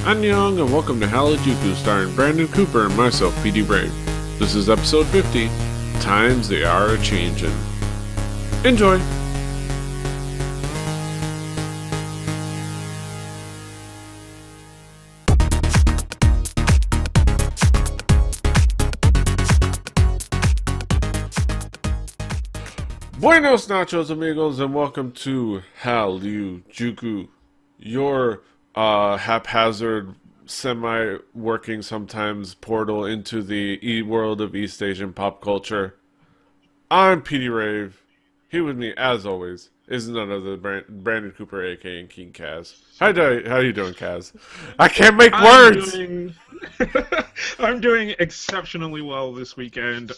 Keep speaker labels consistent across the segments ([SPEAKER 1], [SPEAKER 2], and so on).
[SPEAKER 1] Annyeong and welcome to Hallyujuku starring Brandon Cooper and myself, PD Brave. This is episode 50, Times They Are A-Changin. Enjoy! Buenos nachos amigos and welcome to Hallyujuku, your haphazard, semi-working sometimes portal into the world of East Asian pop culture. I'm Petey Rave. Here with me, as always, is none other than Brandon Cooper, aka King Kaz. How you doing, Kaz? I can't make words!
[SPEAKER 2] I'm doing exceptionally well this weekend.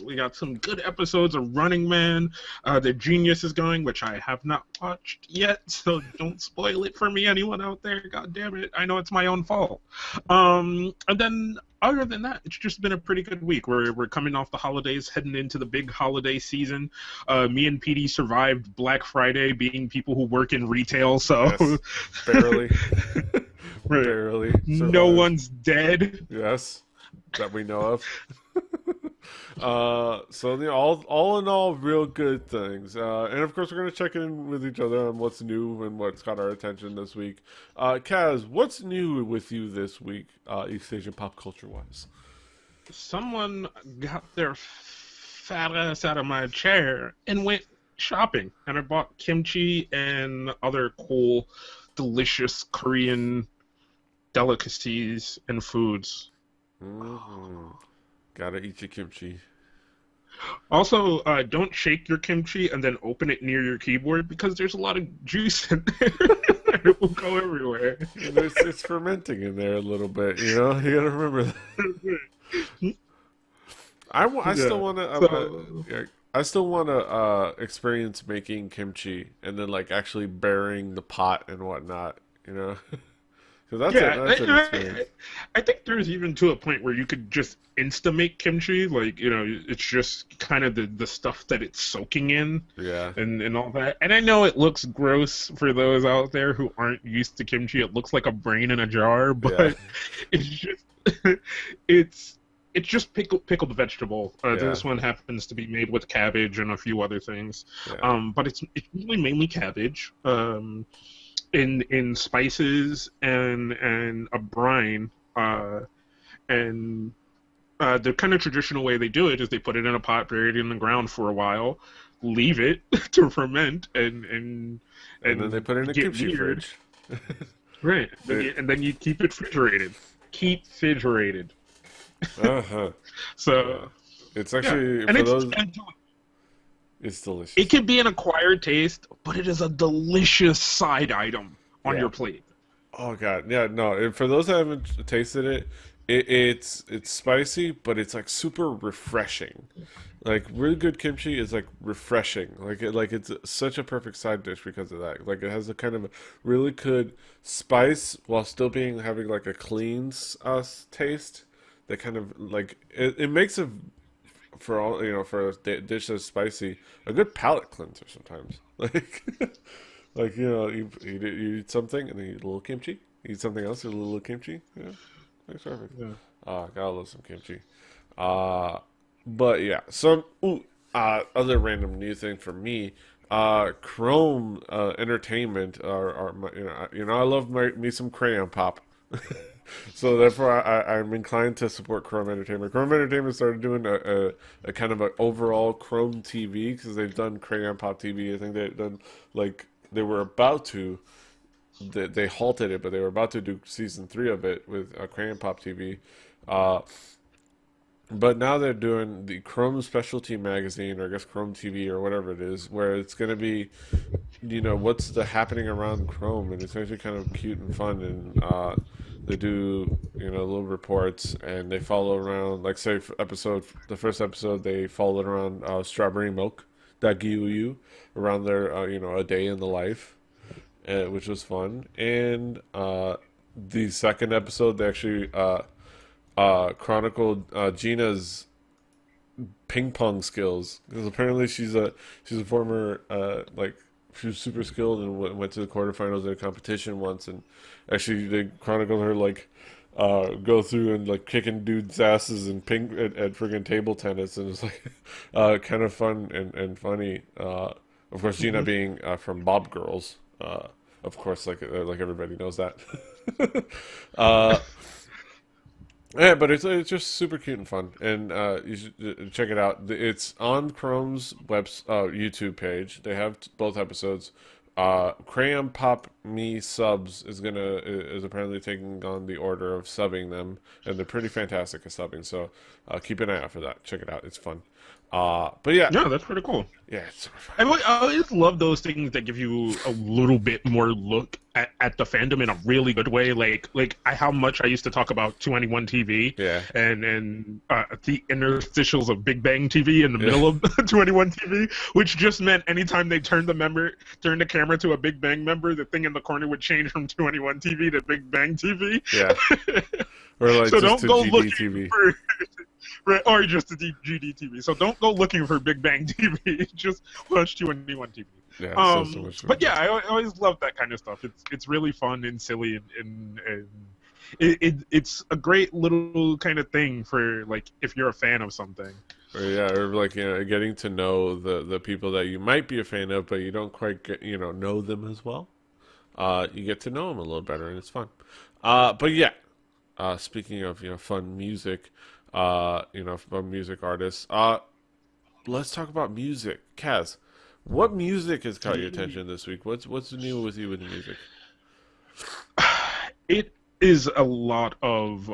[SPEAKER 2] We got some good episodes of Running Man. The Genius is going, which I have not watched yet, so don't spoil it for me, anyone out there. God damn it. I know it's my own fault. And then, other than that, it's just been a pretty good week. We're coming off the holidays, heading into the big holiday season. Me and PD survived Black Friday, being people who work in retail, so...
[SPEAKER 1] Yes, barely.
[SPEAKER 2] Right.
[SPEAKER 1] Barely. Survived.
[SPEAKER 2] No one's dead.
[SPEAKER 1] Yes, that we know of. So all in all, real good things. And of course, we're gonna check in with each other on what's new and what's got our attention this week. Kaz, what's new with you this week, East Asian pop culture wise?
[SPEAKER 2] Someone got their fat ass out of my chair and went shopping, and I bought kimchi and other cool, delicious Korean delicacies and foods.
[SPEAKER 1] Mm-hmm. Gotta eat your kimchi.
[SPEAKER 2] Also, don't shake your kimchi and then open it near your keyboard because there's a lot of juice in there. And it will go everywhere.
[SPEAKER 1] It's fermenting in there a little bit, you know? You gotta remember that. I still want to experience making kimchi and then like actually burying the pot and whatnot, you know? So that's an experience.
[SPEAKER 2] I think there's even to a point where you could just insta-make kimchi, like, you know, it's just kind of the stuff that it's soaking in,
[SPEAKER 1] yeah, and
[SPEAKER 2] all that. And I know it looks gross for those out there who aren't used to kimchi. It looks like a brain in a jar, but it's just it's just pickled vegetable. This one happens to be made with cabbage and a few other things, but it's really mainly cabbage. In spices and a brine, and the kind of traditional way they do it is they put it in a pot, bury it in the ground for a while, leave it to ferment, and
[SPEAKER 1] then they put it in a kimchi fridge.
[SPEAKER 2] Right, and then you keep it refrigerated. So
[SPEAKER 1] it's actually for those. It's delicious.
[SPEAKER 2] It can be an acquired taste, but it is a delicious side item on your plate.
[SPEAKER 1] Oh god, yeah, no. For those that haven't tasted it, it's spicy, but it's like super refreshing. Like really good kimchi is like refreshing. Like it's such a perfect side dish because of that. Like it has a kind of really good spice while still having like a clean taste. That kind of like it makes a for all for a dish that's spicy, a good palate cleanser sometimes. Like you eat something and then you eat a little kimchi. Eat something else, you eat a little kimchi. Yeah, that's perfect. Yeah. Gotta love some kimchi. But yeah, some other random new thing for me. Chrome Entertainment I love me some crayon pop. So therefore, I'm inclined to support Chrome Entertainment. Chrome Entertainment started doing a kind of an overall Chrome TV because they've done Crayon Pop TV. I think they've done they were about to. They halted it, but they were about to do season 3 of it with Crayon Pop TV. But now they're doing the Chrome Specialty Magazine, or I guess Chrome TV, or whatever it is, where it's going to be, what's happening around Chrome, and it's actually kind of cute and fun, and they do, little reports, and they follow around, like say the first episode, they followed around Strawberry Milk, Dagiuyu, around their, a day in the life, which was fun, and the second episode, they actually chronicled Gina's ping pong skills because apparently she's a former she was super skilled and went to the quarterfinals in a competition once, and actually they chronicled her like go through and like kicking dudes' asses and ping at friggin' table tennis, and it's like kind of fun and funny. Of course, Gina
[SPEAKER 2] Mhm.
[SPEAKER 1] being from Bob Girls, of course, like everybody knows that. uh, yeah, but it's just super cute and fun, and you should check it out. It's on Chrome's YouTube page. They have both episodes. Crayon Pop Me Subs is apparently taking on the order of subbing them, and they're pretty fantastic at subbing. So keep an eye out for that. Check it out. It's fun. But yeah,
[SPEAKER 2] Yeah, that's pretty cool.
[SPEAKER 1] yeah, it's super fun.
[SPEAKER 2] I always love those things that give you a little bit more look at the fandom in a really good way. How much I used to talk about 2NE1 TV
[SPEAKER 1] Yeah,
[SPEAKER 2] and the interstitials of Big Bang TV in the
[SPEAKER 1] yeah,
[SPEAKER 2] middle of 2NE1 TV, which just meant anytime they turned the camera to a Big Bang member, the thing in the corner would change from 2NE1 TV to Big Bang TV.
[SPEAKER 1] yeah. Or like
[SPEAKER 2] So
[SPEAKER 1] just
[SPEAKER 2] don't
[SPEAKER 1] to
[SPEAKER 2] go
[SPEAKER 1] GD
[SPEAKER 2] looking
[SPEAKER 1] TV.
[SPEAKER 2] for right, or just the GD TV. So don't go looking for Big Bang TV. Just watch 2NE1 TV.
[SPEAKER 1] Yeah, so much
[SPEAKER 2] But
[SPEAKER 1] fun.
[SPEAKER 2] yeah, I always love that kind of stuff. It's really fun and silly and it's a great little kind of thing for like if you're a fan of something.
[SPEAKER 1] Or yeah, or like getting to know the people that you might be a fan of, but you don't quite know them as well. You get to know them a little better, and it's fun. But yeah, speaking of fun music, fun music artists. Let's talk about music. Kaz, what music has caught your attention this week? What's new with you with music?
[SPEAKER 2] It is a lot of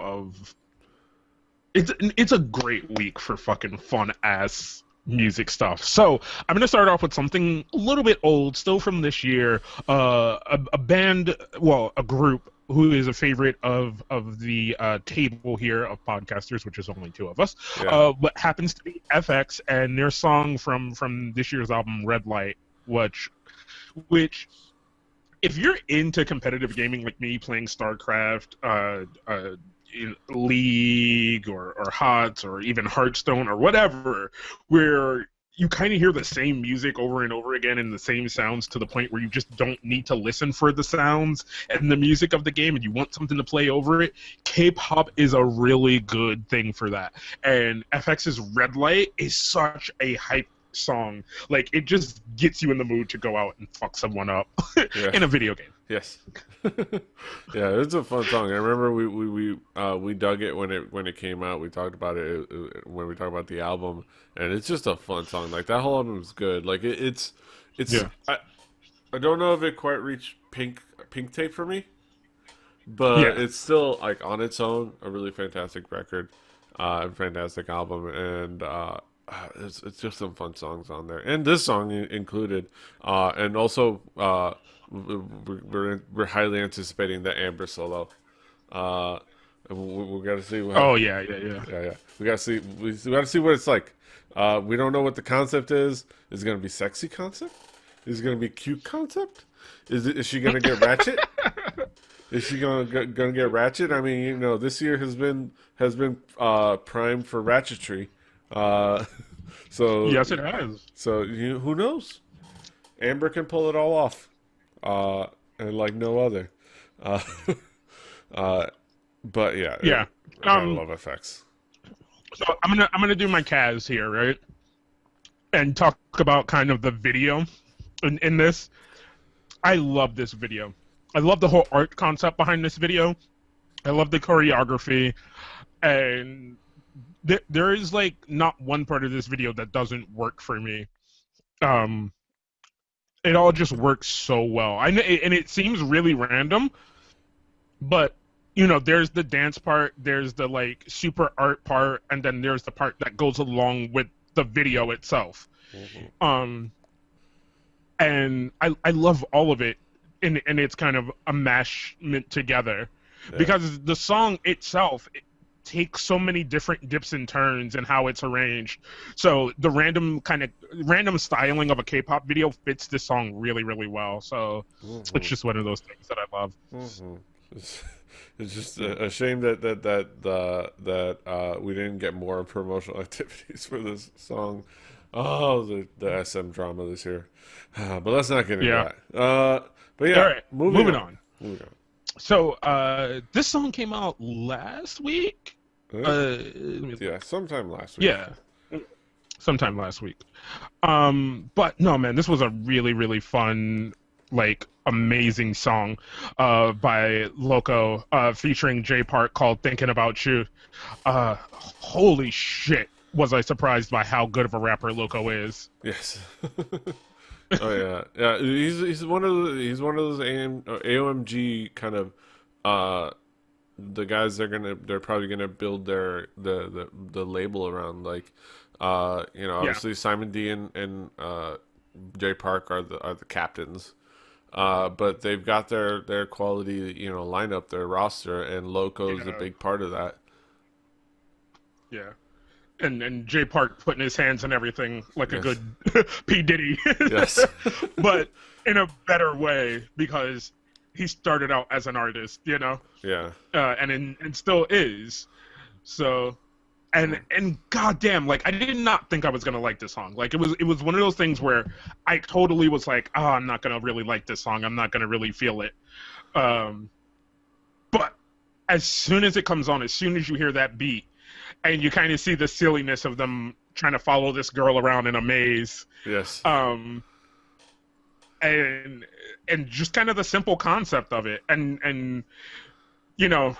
[SPEAKER 2] it's a great week for fucking fun ass music stuff. So I'm gonna start off with something a little bit old, still from this year. A band, well, a group who is a favorite of the table here of podcasters, which is only two of us.
[SPEAKER 1] Yeah.
[SPEAKER 2] But happens to be FX and their song from this year's album Red Light, which if you're into competitive gaming like me, playing StarCraft, in League or HOTS or even Hearthstone or whatever, where you kind of hear the same music over and over again and the same sounds to the point where you just don't need to listen for the sounds and the music of the game and you want something to play over it, K-pop is a really good thing for that. And FX's Red Light is such a hype song. Like, it just gets you in the mood to go out and fuck someone up
[SPEAKER 1] Yeah.
[SPEAKER 2] in a video game.
[SPEAKER 1] Yes. Yeah, it's a fun song. I remember we dug it when it came out. We talked about it when we talked about the album, and it's just a fun song. Like that whole album is good. Like it's
[SPEAKER 2] Yeah.
[SPEAKER 1] I don't know if it quite reached pink tape for me, but
[SPEAKER 2] Yeah.
[SPEAKER 1] it's still like on its own a really fantastic record, fantastic album, and it's just some fun songs on there, and this song included, and also we're highly anticipating the Amber solo. Uh, we got to see how.
[SPEAKER 2] Oh yeah, yeah, yeah.
[SPEAKER 1] Yeah, yeah. We got to see what it's like. We don't know what the concept is. Is it gonna be sexy concept? Is it gonna be cute concept? Is she gonna get ratchet? Is she gonna get ratchet? I mean, this year has been primed for ratchetry. Uh, so
[SPEAKER 2] Yes, it has.
[SPEAKER 1] who knows? Amber can pull it all off, and like no other. Uh, uh, but yeah,
[SPEAKER 2] Yeah.
[SPEAKER 1] I gotta
[SPEAKER 2] Um.
[SPEAKER 1] love FX.
[SPEAKER 2] So I'm gonna do my Kaz here, right? And talk about kind of the video in this. I love this video. I love the whole art concept behind this video. I love the choreography, and there is like not one part of this video that doesn't work for me. Um, it all just works so well. And it seems really random, but there's the dance part, there's the like super art part, and then there's the part that goes along with the video itself.
[SPEAKER 1] Hmm.
[SPEAKER 2] Um, and I love all of it, and it's kind of a mashment together,
[SPEAKER 1] Yeah,
[SPEAKER 2] because the song itself takes so many different dips and turns and how it's arranged. So the random styling of a K-pop video fits this song really, really well. So it's
[SPEAKER 1] hmm
[SPEAKER 2] just one of those things that I love.
[SPEAKER 1] hmm It's, it's just a shame that we didn't get more promotional activities for this song. Oh, the SM drama this year. But let's not get into
[SPEAKER 2] Yeah.
[SPEAKER 1] that. But
[SPEAKER 2] All
[SPEAKER 1] yeah,
[SPEAKER 2] right.
[SPEAKER 1] moving
[SPEAKER 2] Moving
[SPEAKER 1] on.
[SPEAKER 2] on.
[SPEAKER 1] Moving
[SPEAKER 2] So, this song came out last week.
[SPEAKER 1] on.
[SPEAKER 2] Let me
[SPEAKER 1] Yeah,
[SPEAKER 2] look.
[SPEAKER 1] sometime last week.
[SPEAKER 2] Yeah, sometime last week. But no, man, this was a really, really fun, like, amazing song, by Loco, featuring J Park called "Thinking About You." Holy shit, was I surprised by how good of a rapper Loco is.
[SPEAKER 1] Yes. Oh yeah, yeah. He's one of those AOMG kind of uh the guys they're probably gonna build the label around, like
[SPEAKER 2] Yeah,
[SPEAKER 1] obviously Simon D and Jay Park are the captains, but they've got their quality lineup, their roster, and Loco's a
[SPEAKER 2] yeah,
[SPEAKER 1] big part of that.
[SPEAKER 2] yeah. And Jay Park putting his hands in everything like a
[SPEAKER 1] Yes,
[SPEAKER 2] good P Diddy,
[SPEAKER 1] yes,
[SPEAKER 2] but in a better way because he started out as an artist,
[SPEAKER 1] yeah.
[SPEAKER 2] and still is. So and goddamn, like I did not think I was gonna like this song. Like it was one of those things where I totally was like, oh, I'm not gonna really like this song. I'm not gonna really feel it. Um, but as soon as it comes on, as soon as you hear that beat, and you kind of see the silliness of them trying to follow this girl around in a maze,
[SPEAKER 1] Yes.
[SPEAKER 2] um, and and just kind of the simple concept of it, and you know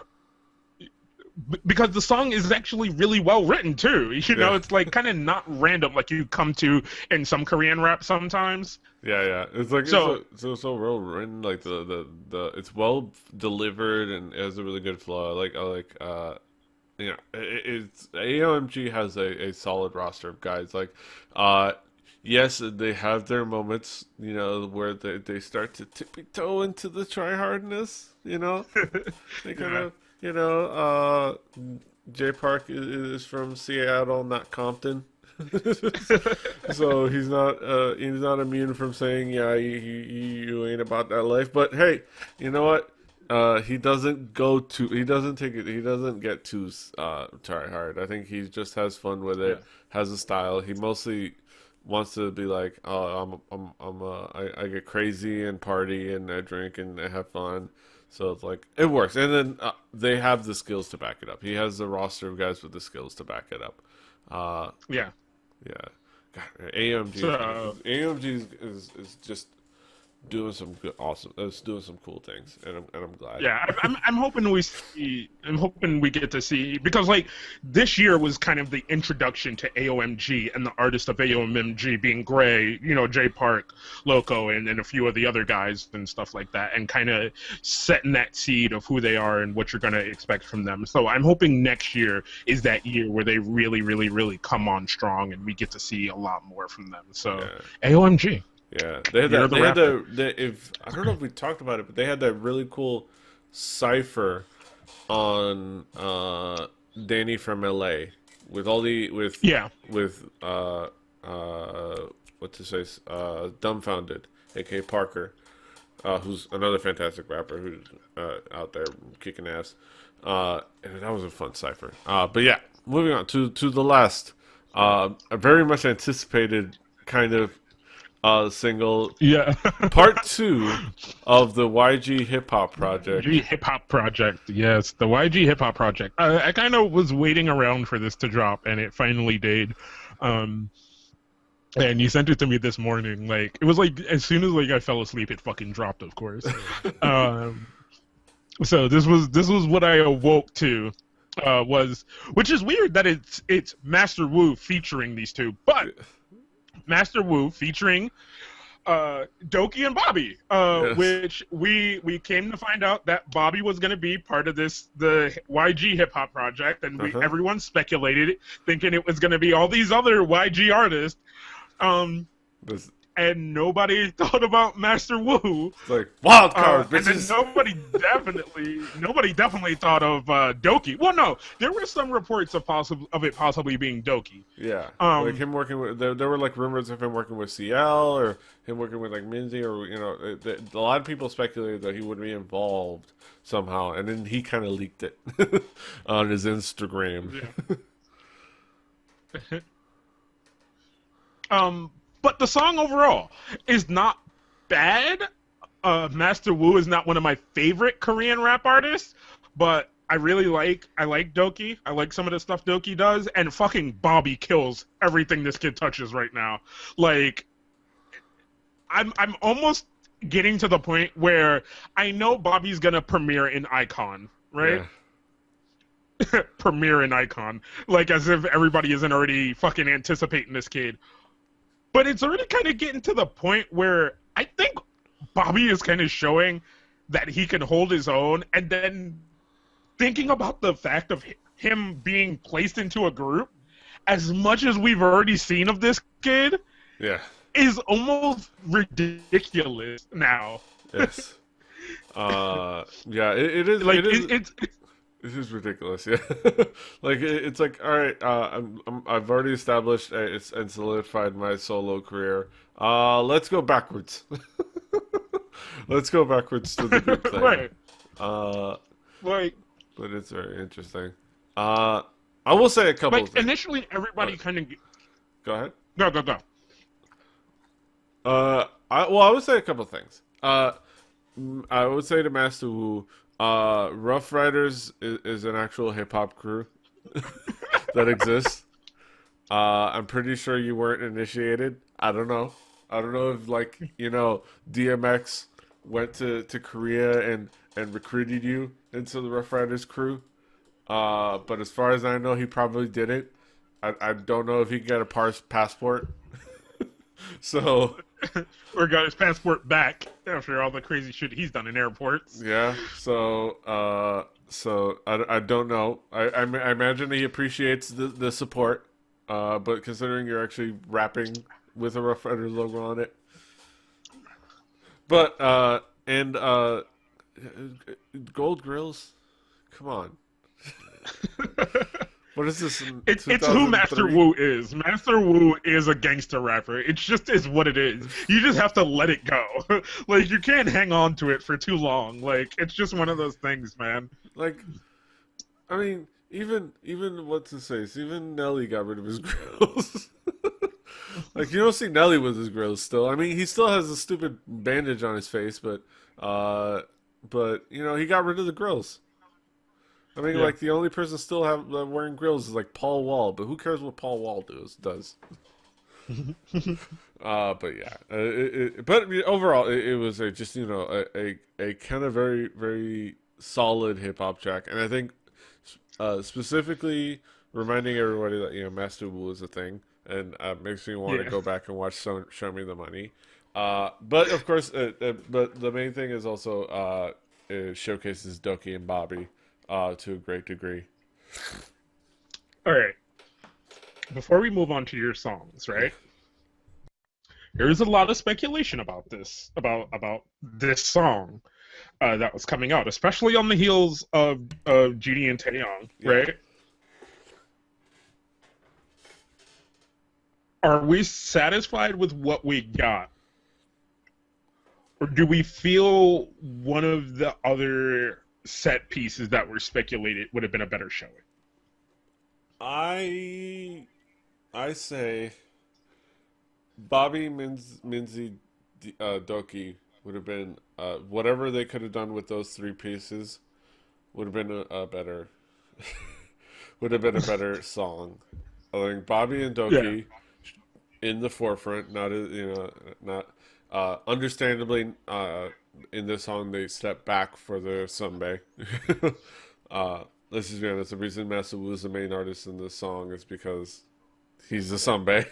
[SPEAKER 2] because the song is actually really well written too.
[SPEAKER 1] Yeah.
[SPEAKER 2] It's like kind of not random like you come to in some Korean rap sometimes.
[SPEAKER 1] Yeah, yeah. It's like it's
[SPEAKER 2] So
[SPEAKER 1] so well written. Like the it's well delivered and it has a really good flow. It's AOMG has a solid roster of guys. Like, uh, yes, they have their moments. Where they start to tippy toe into the try hardness. They kind
[SPEAKER 2] yeah,
[SPEAKER 1] of you know uh Jay Park is from Seattle, not Compton. So he's not immune from saying, yeah, you ain't about that life. But hey, you know what? He doesn't get too try hard. I think he just has fun with
[SPEAKER 2] yeah,
[SPEAKER 1] it, has a style. He mostly wants to be like, oh, I get crazy and party and I drink and I have fun. So it's like it works, and then they have the skills to back it up. He has the roster of guys with the skills to back it up. Uh,
[SPEAKER 2] yeah.
[SPEAKER 1] yeah, God, AMG
[SPEAKER 2] So
[SPEAKER 1] is just doing some good, awesome. It's doing some cool things, and I'm glad.
[SPEAKER 2] yeah, I'm hoping we see. I'm hoping we get to see because like this year was kind of the introduction to AOMG and the artist of AOMG being Gray, Jay Park, Loco, and a few of the other guys and stuff like that, and kind of setting that seed of who they are and what you're gonna expect from them. So I'm hoping next year is that year where they really, really, really come on strong and we get to see a lot more from them. So
[SPEAKER 1] Yeah,
[SPEAKER 2] AOMG,
[SPEAKER 1] yeah. They had
[SPEAKER 2] you're
[SPEAKER 1] that.
[SPEAKER 2] the
[SPEAKER 1] They had
[SPEAKER 2] rapper.
[SPEAKER 1] if I don't know if we talked about it, but they had that really cool cipher on Danny from LA with all the
[SPEAKER 2] Yeah.
[SPEAKER 1] with what to say dumbfounded, aka Parker, who's another fantastic rapper who's out there kicking ass. And that was a fun cipher. But yeah, moving on to the last, a very much anticipated kind of single,
[SPEAKER 2] Yeah.
[SPEAKER 1] part two of the YG hip hop
[SPEAKER 2] YG
[SPEAKER 1] project.
[SPEAKER 2] Hip Hop Project. Yes, the YG Hip Hop Project. I kind of was waiting around for this to drop, and it finally did. Um, and you sent it to me this morning. Like it was like as soon as like I fell asleep, it fucking dropped. Of course. Um, so this was what I awoke to. Was which is weird that it's Master Wu featuring these two, but Master Wu featuring Doki and Bobby,
[SPEAKER 1] Yes.
[SPEAKER 2] which we came to find out that Bobby was going to be part of the YG hip hop project, and
[SPEAKER 1] Uh
[SPEAKER 2] we
[SPEAKER 1] huh.
[SPEAKER 2] everyone speculated thinking it was going to be all these other YG artists, um,
[SPEAKER 1] This
[SPEAKER 2] and nobody thought about Master Wu,
[SPEAKER 1] it's like wild card,
[SPEAKER 2] and then
[SPEAKER 1] bitches.
[SPEAKER 2] nobody definitely thought of Doki. Well, no, there were some reports of it possibly being Doki.
[SPEAKER 1] Yeah, like
[SPEAKER 2] Um,
[SPEAKER 1] him working with. There were like rumors of him working with CL or him working with like Minzy, or a lot of people speculated that he would be involved somehow, and then he kind of leaked it on his Instagram.
[SPEAKER 2] yeah. But the song overall is not bad. Master Wu is not one of my favorite Korean rap artists, but I like Doki. I like some of the stuff Doki does, and fucking Bobby kills everything this kid touches right now. Like I'm almost getting to the point where I know Bobby's gonna premiere in Icon, right?
[SPEAKER 1] Yeah.
[SPEAKER 2] Premiere in Icon, like as if everybody isn't already fucking anticipating this kid. But it's already kind of getting to the point where I think Bobby is kind of showing that he can hold his own, and then thinking about the fact of him being placed into a group, as much as we've already seen of this kid,
[SPEAKER 1] Yeah.
[SPEAKER 2] is almost ridiculous now.
[SPEAKER 1] Yes. Yeah.
[SPEAKER 2] Like
[SPEAKER 1] It is ridiculous. Yeah. Like it's like, all right. I've already established it's and solidified my solo career. Let's go backwards. Let's go backwards to the group thing.
[SPEAKER 2] right.
[SPEAKER 1] Uh,
[SPEAKER 2] Like
[SPEAKER 1] but it's very interesting. Uh, I will say a couple of things.
[SPEAKER 2] initially everybody kind of
[SPEAKER 1] Go ahead.
[SPEAKER 2] go.
[SPEAKER 1] I would say a couple of things. I would say to Master Wu, Rough Riders is an actual hip hop crew that exists. I'm pretty sure you weren't initiated. I don't know. I don't know if like DMX went to Korea and recruited you into the Rough Riders crew. But as far as I know, he probably didn't. I don't know if he got a passport. So
[SPEAKER 2] Or got his passport back after all the crazy shit he's done in airports.
[SPEAKER 1] yeah, so I don't know. I imagine he appreciates the support. But considering you're actually rapping with a Rough Rider logo on it, but and Gold Grills, come on. What is this?
[SPEAKER 2] It's who Master Wu is. Master Wu is a gangster rapper. It just is what it is. You just have to let it go. Like you can't hang on to it for too long. Like it's just one of those things, man.
[SPEAKER 1] Like, I mean, even what's his face? Even Nelly got rid of his grills. Like you don't see Nelly with his grills still. I mean, he still has a stupid bandage on his face, but he got rid of the grills. I mean,
[SPEAKER 2] Yeah.
[SPEAKER 1] like the only person still wearing grills is like Paul Wall, but who cares what Paul Wall does? But yeah, but overall, it was just a kind of very very solid hip hop track, and I think specifically reminding everybody that Master Wu is a thing, and makes me want to
[SPEAKER 2] Yeah.
[SPEAKER 1] go back and watch Show Me the Money. But of course, but the main thing is also it showcases Doki and Bobby to a great degree.
[SPEAKER 2] All right. Before we move on to your songs, right? There's a lot of speculation about this song that was coming out, especially on the heels of Genie and Taeyong,
[SPEAKER 1] Yeah.
[SPEAKER 2] right? Are we satisfied with what we got? Or do we feel one of the other set pieces that were speculated would have been a better showing?
[SPEAKER 1] I say Bobby Minzy Doki would have been whatever they could have done with those three pieces would have been a better would have been a better song. I think Bobby and Doki in the forefront, not understandably in this song they step back for the Sunbae. Let's just be honest. The reason Masa Wu is the main artist in this song is because he's the Sunbae.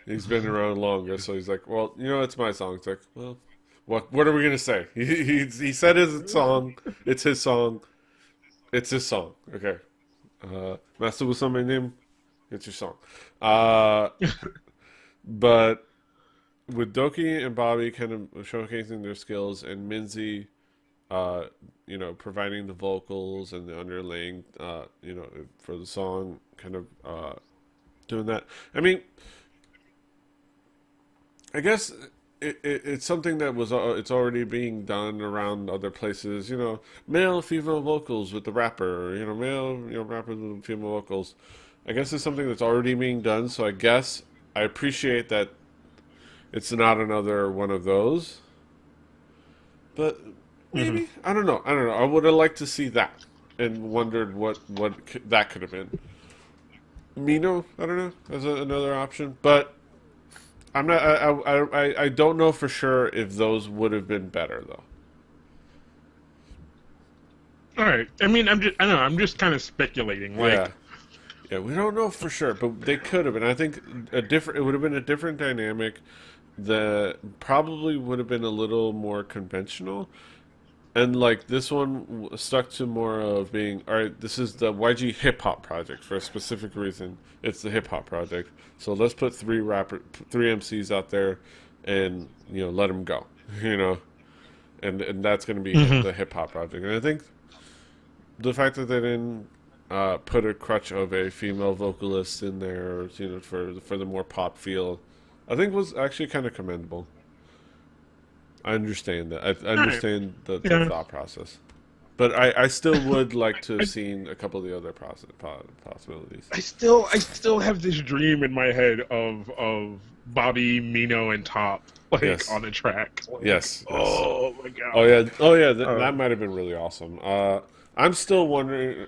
[SPEAKER 1] He's been around longer, so he's like, well, it's my song. It's like, well, what are we gonna say? He said it's his song. It's his song. It's his song. Okay. Masa Wu Sunbae name. It's your song. But with Doki and Bobby kind of showcasing their skills and Minzy providing the vocals and the underlaying, for the song, kind of doing that. I mean, I guess it's something that it's already being done around other places. Male female vocals with the rapper. Male rappers with female vocals. I guess it's something that's already being done. So I guess I appreciate that it's not another one of those, but
[SPEAKER 2] Hmm.
[SPEAKER 1] maybe I don't know. I don't know. I would have liked to see that and wondered what that could have been. Mino, I don't know, as another option, but I'm not. I don't know for sure if those would have been better though.
[SPEAKER 2] All right. I mean, I don't know. I'm just kind of speculating.
[SPEAKER 1] Yeah,
[SPEAKER 2] Like,
[SPEAKER 1] yeah, we don't know for sure, but they could have been. I think a different. It would have been a different dynamic. That probably would have been a little more conventional. And like this one stuck to more of being all right. This is the YG hip hop project for a specific reason. It's the hip hop project. So let's put three MCs out there, and let them go. You know, and that's going to be
[SPEAKER 2] hmm
[SPEAKER 1] the hip hop project. And I think the fact that they didn't put a crutch of a female vocalist in there, for the more pop feel, I think was actually kind of commendable. I understand that. I
[SPEAKER 2] all right.
[SPEAKER 1] understand the
[SPEAKER 2] Yeah.
[SPEAKER 1] thought process. But I still would like to have seen a couple of the other possibilities.
[SPEAKER 2] I still have this dream in my head of Bobby, Mino, and Top like
[SPEAKER 1] Yes,
[SPEAKER 2] on a track. Like,
[SPEAKER 1] yes, yes.
[SPEAKER 2] oh my
[SPEAKER 1] Oh
[SPEAKER 2] god.
[SPEAKER 1] yeah, oh yeah. That
[SPEAKER 2] Um,
[SPEAKER 1] might have been really awesome. I'm still wondering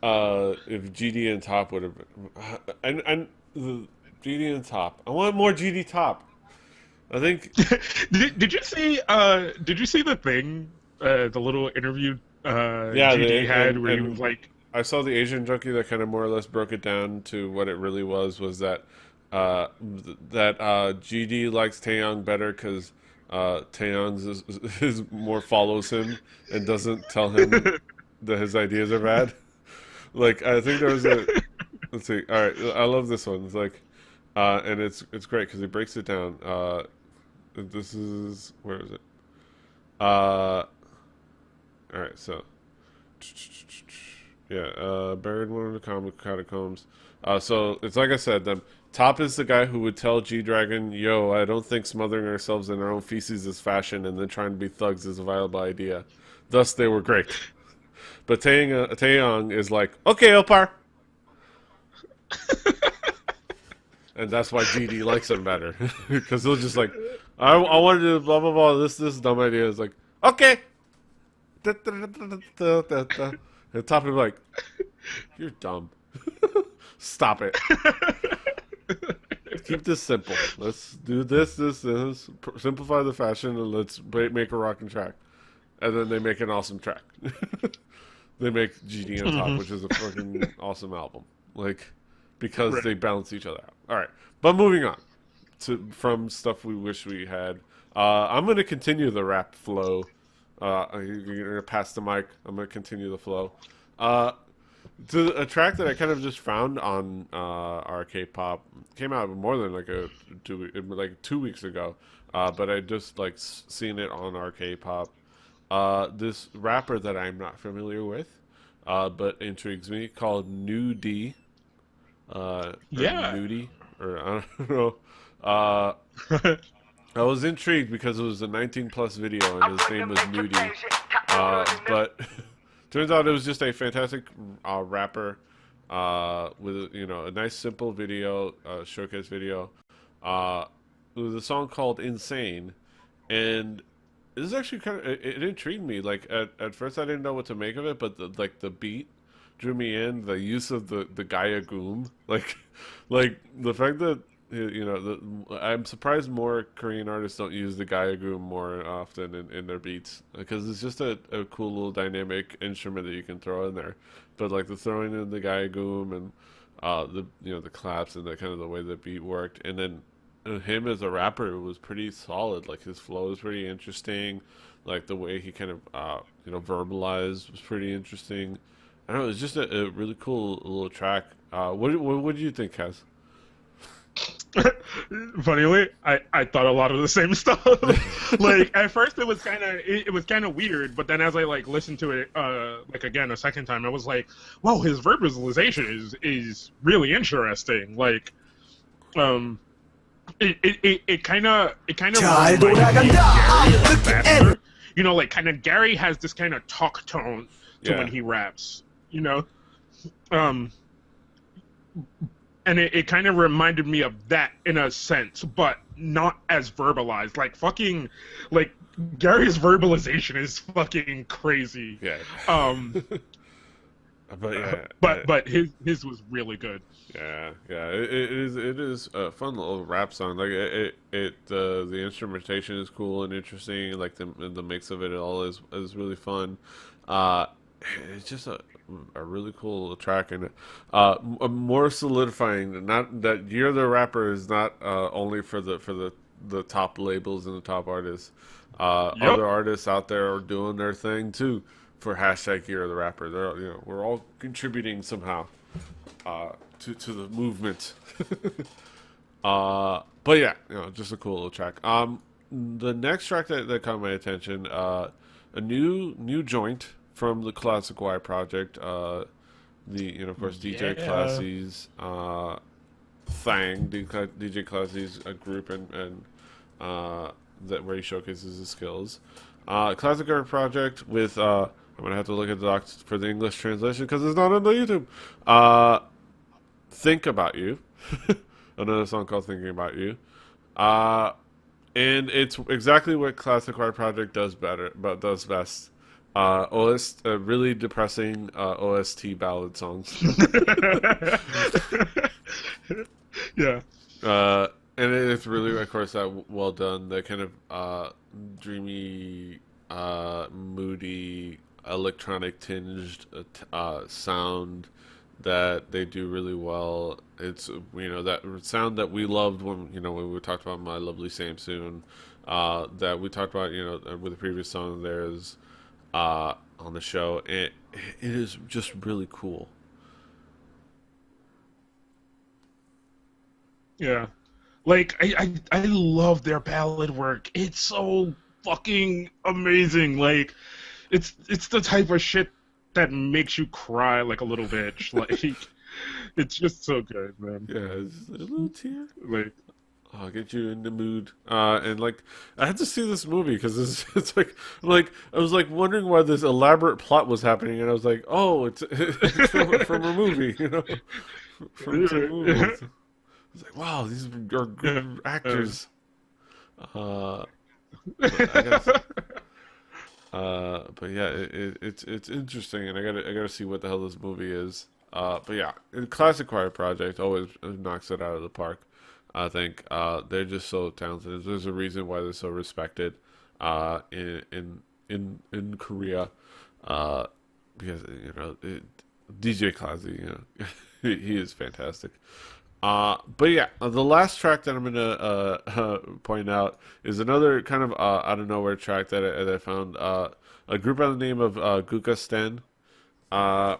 [SPEAKER 1] if GD and Top would have been, and the GD and Top. I want more GD Top. I think
[SPEAKER 2] did you see the thing, the little interview
[SPEAKER 1] yeah.
[SPEAKER 2] GD
[SPEAKER 1] The
[SPEAKER 2] had where he was
[SPEAKER 1] and
[SPEAKER 2] like,
[SPEAKER 1] I saw the Asian junkie that kind of more or less broke it down to what it really was that GD likes Taeyong better because Taeyong's is more follows him and doesn't tell him that his ideas are bad. Like I think there was a let's see. All right, I love this one. It's like and it's great because he breaks it down. This is where is it? All right, so yeah, buried one of the comic catacombs. So it's like I said, Top is the guy who would tell G Dragon, "Yo, I don't think smothering ourselves in our own feces is fashion, and then trying to be thugs is a viable idea." Thus, they were great. But Taeyong is like, "Okay, Opar," and that's why GD likes him better because he'll just like, "I wanted to blah blah blah. This dumb idea is like, okay." And Top is like, "You're dumb. Stop it. Keep this simple. Let's do this. Simplify the fashion, and let's make a rocking track." And then they make an awesome track. They make GD on Top,
[SPEAKER 2] mhm,
[SPEAKER 1] which is a fucking awesome album. Like, because
[SPEAKER 2] right.
[SPEAKER 1] they balance each other out. All right, but moving on from stuff we wish we had. I'm gonna continue the rap flow. You're gonna pass the mic. I'm gonna continue the flow. Uh, to a track that I kind of just found on our K-pop came out more than like 2 weeks ago, but I just like seen it on our K-pop. This rapper that I'm not familiar with, but intrigues me, called New D, or
[SPEAKER 2] Yeah.
[SPEAKER 1] Nudie, or I don't know. Uh, I was intrigued because it was a 19 plus video and his name was Nudie. But turns out it was just a fantastic rapper with a nice simple video, showcase video. Uh, it was a song called Insane, and this is actually it intrigued me. Like at first I didn't know what to make of it, but the beat drew me in. The use of the Gaia Goom, like the fact that I'm surprised more Korean artists don't use the Gaia Goom more often in their beats because it's just a cool little dynamic instrument that you can throw in there. But like the throwing in the Gaia Goom and the claps and the kind of the way the beat worked, and then him as a rapper was pretty solid. Like his flow is pretty interesting. Like the way he kind of verbalized was pretty interesting. I don't know. It's just a really cool little track. What do you think, Kaz?
[SPEAKER 2] Funnily, I thought a lot of the same stuff. Like at first it was kind of weird, but then as I like listened to it like again a second time, I was like, wow, his verbalization is really interesting. Like um it kind of
[SPEAKER 3] 잘
[SPEAKER 2] reminded me of
[SPEAKER 3] 돌아간다.
[SPEAKER 2] Gary a little
[SPEAKER 3] Look at it.
[SPEAKER 2] faster. Like kind of Gary has this kind of talk tone to when
[SPEAKER 1] Yeah,
[SPEAKER 2] he raps. Um and it kind of reminded me of that in a sense, but not as verbalized. Like fucking, like Gary's verbalization is fucking crazy.
[SPEAKER 1] Yeah.
[SPEAKER 2] Um,
[SPEAKER 1] But yeah,
[SPEAKER 2] but his was really good.
[SPEAKER 1] yeah. It is a fun little rap song. Like the instrumentation is cool and interesting. Like the mix of it all is really fun. Uh, it's just a really cool track, and more solidifying. Not that You're the Rapper is not only for the top labels and the top artists.
[SPEAKER 2] Yep.
[SPEAKER 1] Other artists out there are doing their thing too for hashtag Year of the Rapper. We're all contributing somehow to the movement. But yeah, just a cool little track. The next track that caught my attention, a new joint from the Classic Y project. Of course DJ
[SPEAKER 2] Yeah.
[SPEAKER 1] Classy's thing, DJ Classy's group and that where he showcases his skills. Classic Art Project with I'm gonna have to look at the docs for the English translation because it's not on the YouTube. Think About You, another song called Thinking About You, uh, and it's exactly what Classic Art Project does better, but does best. Really depressing OST ballad songs.
[SPEAKER 2] Yeah.
[SPEAKER 1] Uh, and it's really, of course, that well done. The kind of dreamy, moody, electronic tinged sound that they do really well. It's that sound that we loved when we talked about My Lovely Samsoon. That we talked about with the previous song. There's on the show. It is just really cool.
[SPEAKER 2] Yeah. Like I love their ballad work. It's so fucking amazing. Like it's the type of shit that makes you cry like a little bitch. Like it's just so good, man.
[SPEAKER 1] Yeah, it's a little tear.
[SPEAKER 2] Like
[SPEAKER 1] I'll get you in the mood. And like, I had to see this movie because it's like I was like wondering why this elaborate plot was happening, and I was like, oh, it's from a movie, from some movie. I was like, wow, these are good actors. Uh, but I guess, but yeah, it's interesting, and I gotta see what the hell this movie is. But yeah, Classic Quiet Project always knocks it out of the park. I think they're just so talented. There's a reason why they're so respected in Korea, uh, because DJ Classy, he is fantastic. But yeah, the last track that I'm gonna point out is another kind of out of nowhere track that I found. A group by the name of Guka Sten, uh,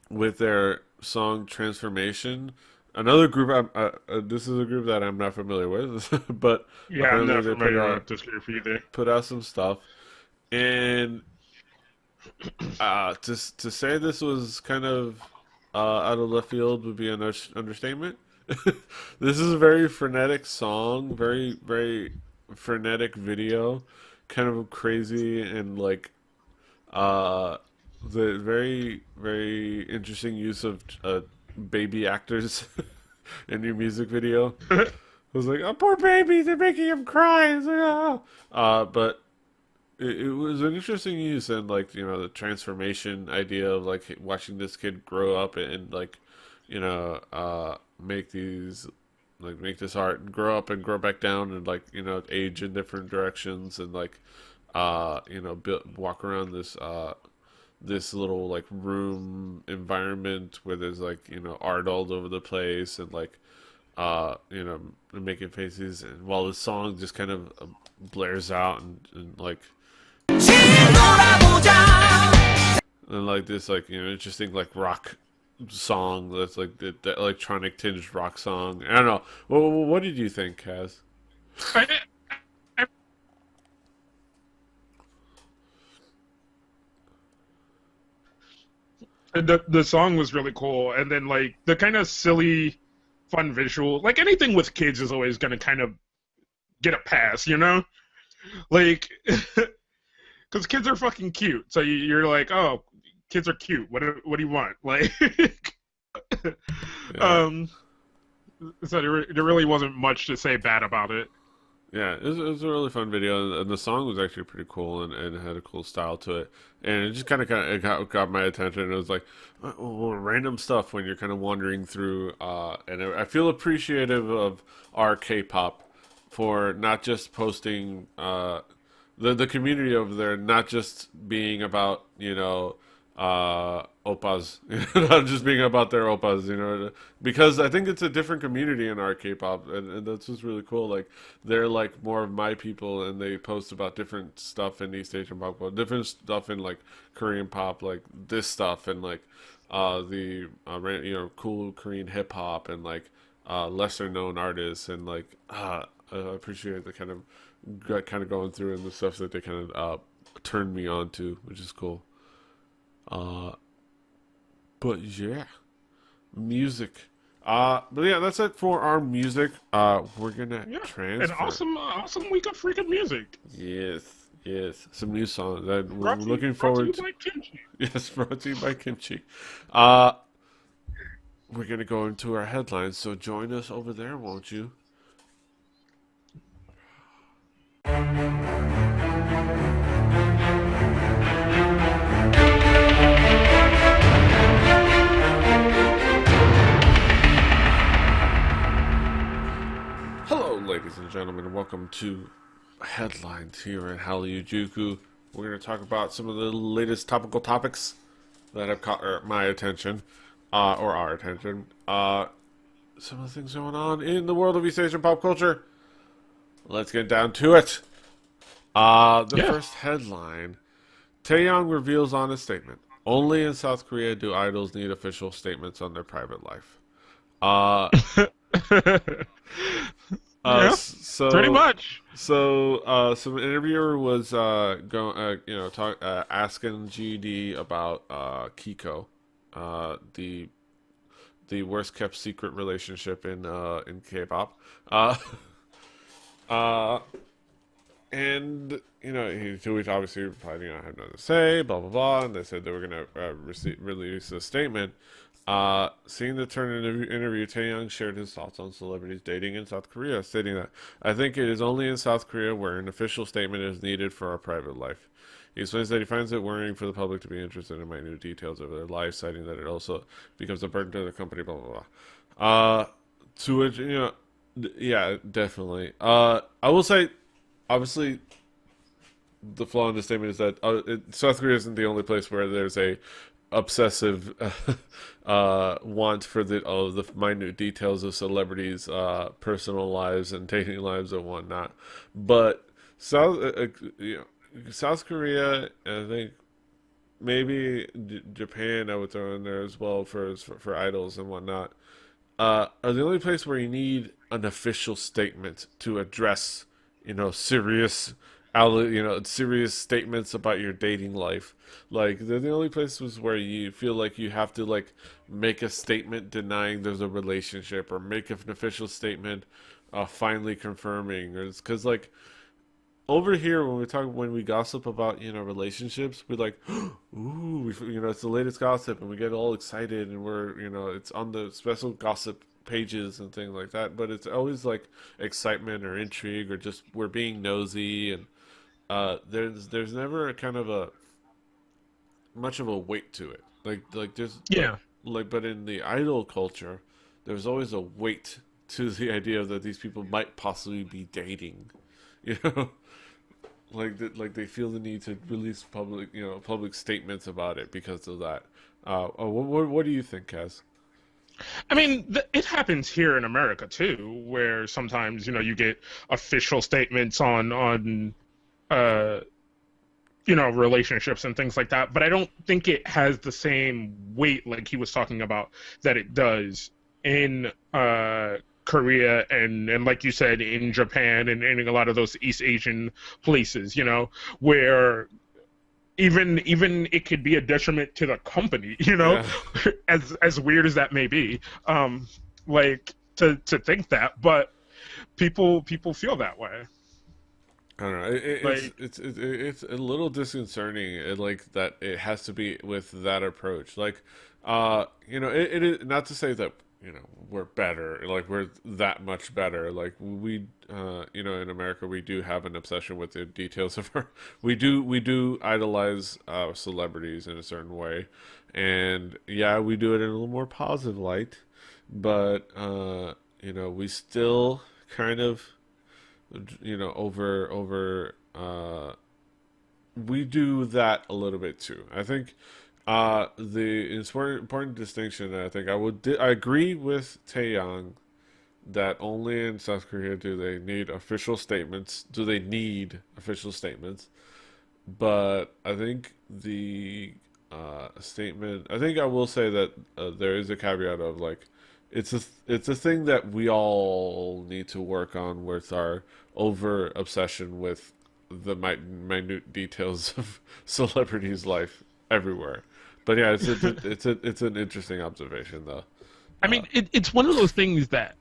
[SPEAKER 1] with their song Transformation. Another group. This is a group that I'm not familiar with, but
[SPEAKER 2] yeah, I'm
[SPEAKER 1] apparently
[SPEAKER 2] not
[SPEAKER 1] they put
[SPEAKER 2] familiar
[SPEAKER 1] out
[SPEAKER 2] with this group either.
[SPEAKER 1] some stuff. And to say this was kind of out of left field would be an understatement. This is a very frenetic song, very very frenetic video, kind of crazy and like uh, the very very interesting use of baby actors in your music video. I was like, oh, poor baby, they're making him cry. It's like, oh. But it was an interesting use and like the transformation idea of like watching this kid grow up and like make these make this art and grow up and grow back down and like age in different directions and like walk around this little like room environment where there's like art all over the place and like making faces and while the song just kind of blares out and like and like this like interesting like rock song that's like the electronic tinged rock song. I don't know. What did you think, Kaz?
[SPEAKER 2] I, I, the song was really cool, and then like the kind of silly, fun visual. Like anything with kids is always gonna kind of get a pass, you know? Like, because kids are fucking cute. So you're like, oh, kids are cute. What do you want? Like,
[SPEAKER 1] Yeah.
[SPEAKER 2] Um, so there really wasn't much to say bad about it.
[SPEAKER 1] Yeah, it was a really fun video, and the song was actually pretty cool, and it had a cool style to it, and it just it got my attention. It was like random stuff when you're kind of wandering through, and I feel appreciative of our K-pop for not just posting the community over there, not just being about oppas, not just being about their oppas, because I think it's a different community in our K-pop, and that's just really cool. Like they're like more of my people, and they post about different stuff in East Asian pop, different stuff in like Korean pop, like this stuff, and like the cool Korean hip hop, and like lesser known artists, and like I appreciate the kind of going through and the stuff that they kind of turned me on to, which is cool. Uh, but yeah, music. But yeah, that's it for our music. We're gonna
[SPEAKER 2] Yeah, an
[SPEAKER 1] transfer.
[SPEAKER 2] awesome week of freaking music.
[SPEAKER 1] Yes, yes, some new songs that we're
[SPEAKER 2] Brought
[SPEAKER 1] looking
[SPEAKER 2] brought to
[SPEAKER 1] forward
[SPEAKER 2] you
[SPEAKER 1] to.
[SPEAKER 2] by Kimchi.
[SPEAKER 1] Yes, brought to you by Kimchi. Uh, we're gonna go into our headlines, so join us over there, won't you? Hello, ladies and gentlemen, and welcome to Headlines here at Hallyujuku. We're going to talk about some of the latest topical topics that have caught my attention, or our attention. Some of the things going on in the world of East Asian pop culture. Let's get down to it. The
[SPEAKER 2] Yeah.
[SPEAKER 1] first headline: Taeyong reveals honest statement. Only in South Korea do idols need official statements on their private life. Uh,
[SPEAKER 2] Yeah, pretty
[SPEAKER 1] so
[SPEAKER 2] much.
[SPEAKER 1] some interviewer was going talk asking GD about Kiko, the worst kept secret relationship in K-pop. Uh, uh, and he tweeted obviously replied, I have nothing to say, blah blah blah, and they said they were gonna release a statement. Seeing the turn interview, Taeyong shared his thoughts on celebrities dating in South Korea, stating that I think it is only in South Korea where an official statement is needed for our private life. He explains that he finds it worrying for the public to be interested in minute details of their life, citing that it also becomes a burden to the company, blah blah blah. To which yeah, definitely. I will say, obviously, the flaw in the statement is that South Korea isn't the only place where there's a obsessive want for the minute details of celebrities' personal lives and dating lives and whatnot. But South Korea, I think maybe Japan, I would throw in there as well for idols and whatnot. Are the only place where you need an official statement to address, serious, serious statements about your dating life. Like they're the only places where you feel like you have to like make a statement denying there's a relationship or make an official statement, finally confirming, or it's because like over here when we gossip about relationships, we like ooh it's the latest gossip and we get all excited and we're it's on the special gossip pages and things like that, but it's always like excitement or intrigue or just we're being nosy, and there's never a kind of a much of a weight to it, like there's
[SPEAKER 2] Yeah.
[SPEAKER 1] like but in the idol culture there's always a weight to the idea that these people might possibly be dating, you know like like they feel the need to release public statements about it because of that. What do you think, Kaz?
[SPEAKER 2] I mean, it happens here in America too, where sometimes you get official statements on uh relationships and things like that. But I don't think it has the same weight like he was talking about that it does in Korea and like you said in Japan and in a lot of those East Asian places. Where even it could be a detriment to the company,
[SPEAKER 1] Yeah,
[SPEAKER 2] as weird as that may be, like to think that, but people feel that way.
[SPEAKER 1] I don't know.
[SPEAKER 2] Like,
[SPEAKER 1] It's a little disconcerting, like that it has to be with that approach. Like, it is not to say that we're better, like we're that much better. Like we in America we do have an obsession with the details of our we do idolize celebrities in a certain way, and yeah, we do it in a little more positive light, but we still kind of over we do that a little bit too. I think the important distinction, I think I agree with Taeyang that only in South Korea do they need official statements. Do they need official statements? But I think the statement. I think I will say that there is a caveat of like it's a thing that we all need to work on with our over obsession with the minute details of celebrities' life everywhere. But yeah, it's an interesting observation though.
[SPEAKER 2] I mean, it's one of those things that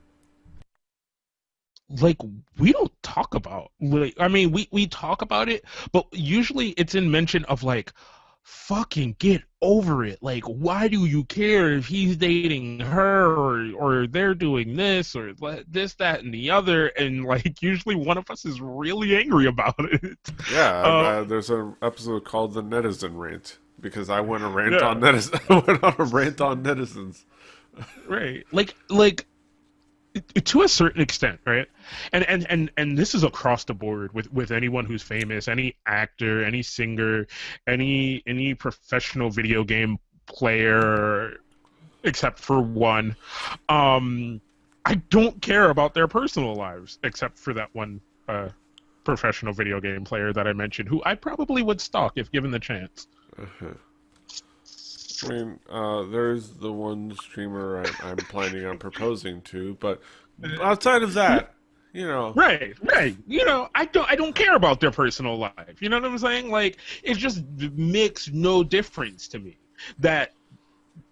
[SPEAKER 2] like we don't talk about. Like, I mean, we talk about it, but usually it's in mention of like, fucking get over it. Like, why do you care if he's dating her or they're doing this or this, that, and the other? And like, usually one of us is really angry about it.
[SPEAKER 1] Yeah,
[SPEAKER 2] Uh,
[SPEAKER 1] there's an episode called the Netizen Rant because I went a rant on
[SPEAKER 2] yeah,
[SPEAKER 1] netizens. I went on a rant on netizens.
[SPEAKER 2] right. Like to a certain extent, right? And this is across the board with anyone who's famous, any actor, any singer, any professional video game player, except for one. I don't care about their personal lives, except for that one professional video game player that I mentioned, who I probably would stalk if given the chance.
[SPEAKER 1] I mean, there's the one streamer I'm planning on proposing to, but outside of that, you know,
[SPEAKER 2] Right, right. I don't care about their personal life. You know what I'm saying? Like it just makes no difference to me that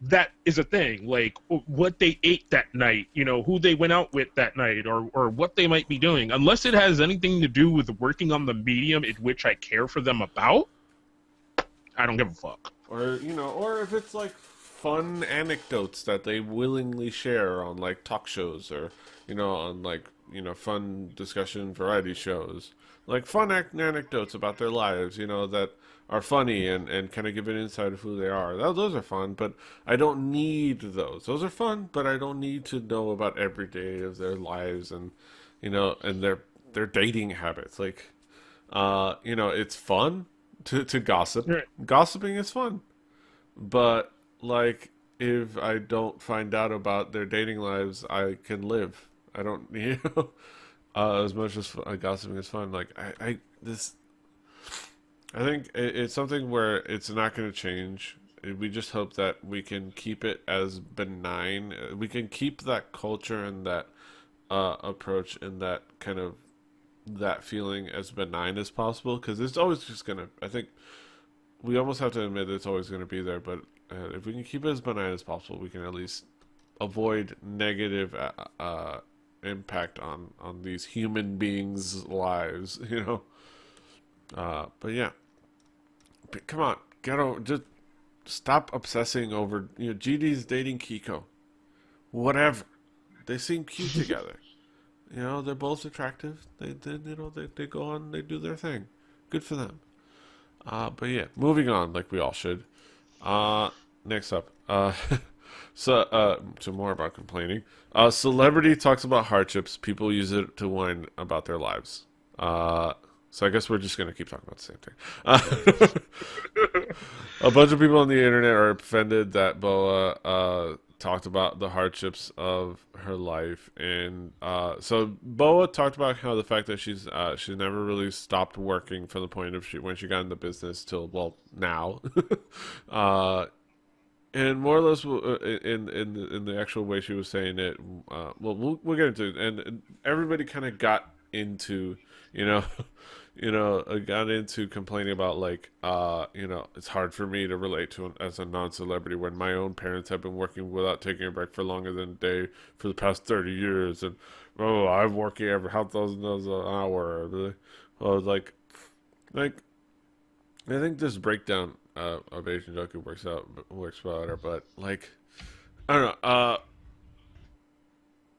[SPEAKER 2] that is a thing. Like what they ate that night, who they went out with that night, or what they might be doing, unless it has anything to do with working on the medium in which I care for them about. I don't give a fuck.
[SPEAKER 1] or if it's like fun anecdotes that they willingly share on like talk shows or on like fun discussion variety shows, like fun anecdotes about their lives, that are funny and kind of give an insight of who they are. Those are fun, but I don't need those. Those are fun, but I don't need to know about every day of their lives and and their dating habits. Like it's fun to gossip.
[SPEAKER 2] Right.
[SPEAKER 1] Gossiping is fun, but like if I don't find out about their dating lives, I can live. I don't as much as gossiping is fun. Like I think it's something where it's not going to change. We just hope that we can keep it as benign. We can keep that culture and that approach and that kind of that feeling as benign as possible because it's always just gonna. I think we almost have to admit it's always gonna be there. But if we can keep it as benign as possible, we can at least avoid negative impact on these human beings' lives. But yeah, come on, get over. Just stop obsessing over. GD's dating Kiko. Whatever. They seem cute together. They're both attractive. They go on, they do their thing. Good for them. But yeah, moving on, like we all should. Uh, Next up, to more about complaining. Celebrity talks about hardships. People use it to whine about their lives. So I guess we're just gonna keep talking about the same thing. A bunch of people on the internet are offended that Boa talked about the hardships of her life, and so Boa talked about how the fact that she's never really stopped working from the point of when she got into business till now, uh, and more or less in the actual way she was saying it. Well, we'll get into it, and everybody kind of got into you know got into complaining about like it's hard for me to relate to as a non-celebrity when my own parents have been working without taking a break for longer than a day for the past 30 years, and I'm working every $1,000 an hour. Well, like I think this breakdown of Asian Joku works better, but like I don't know.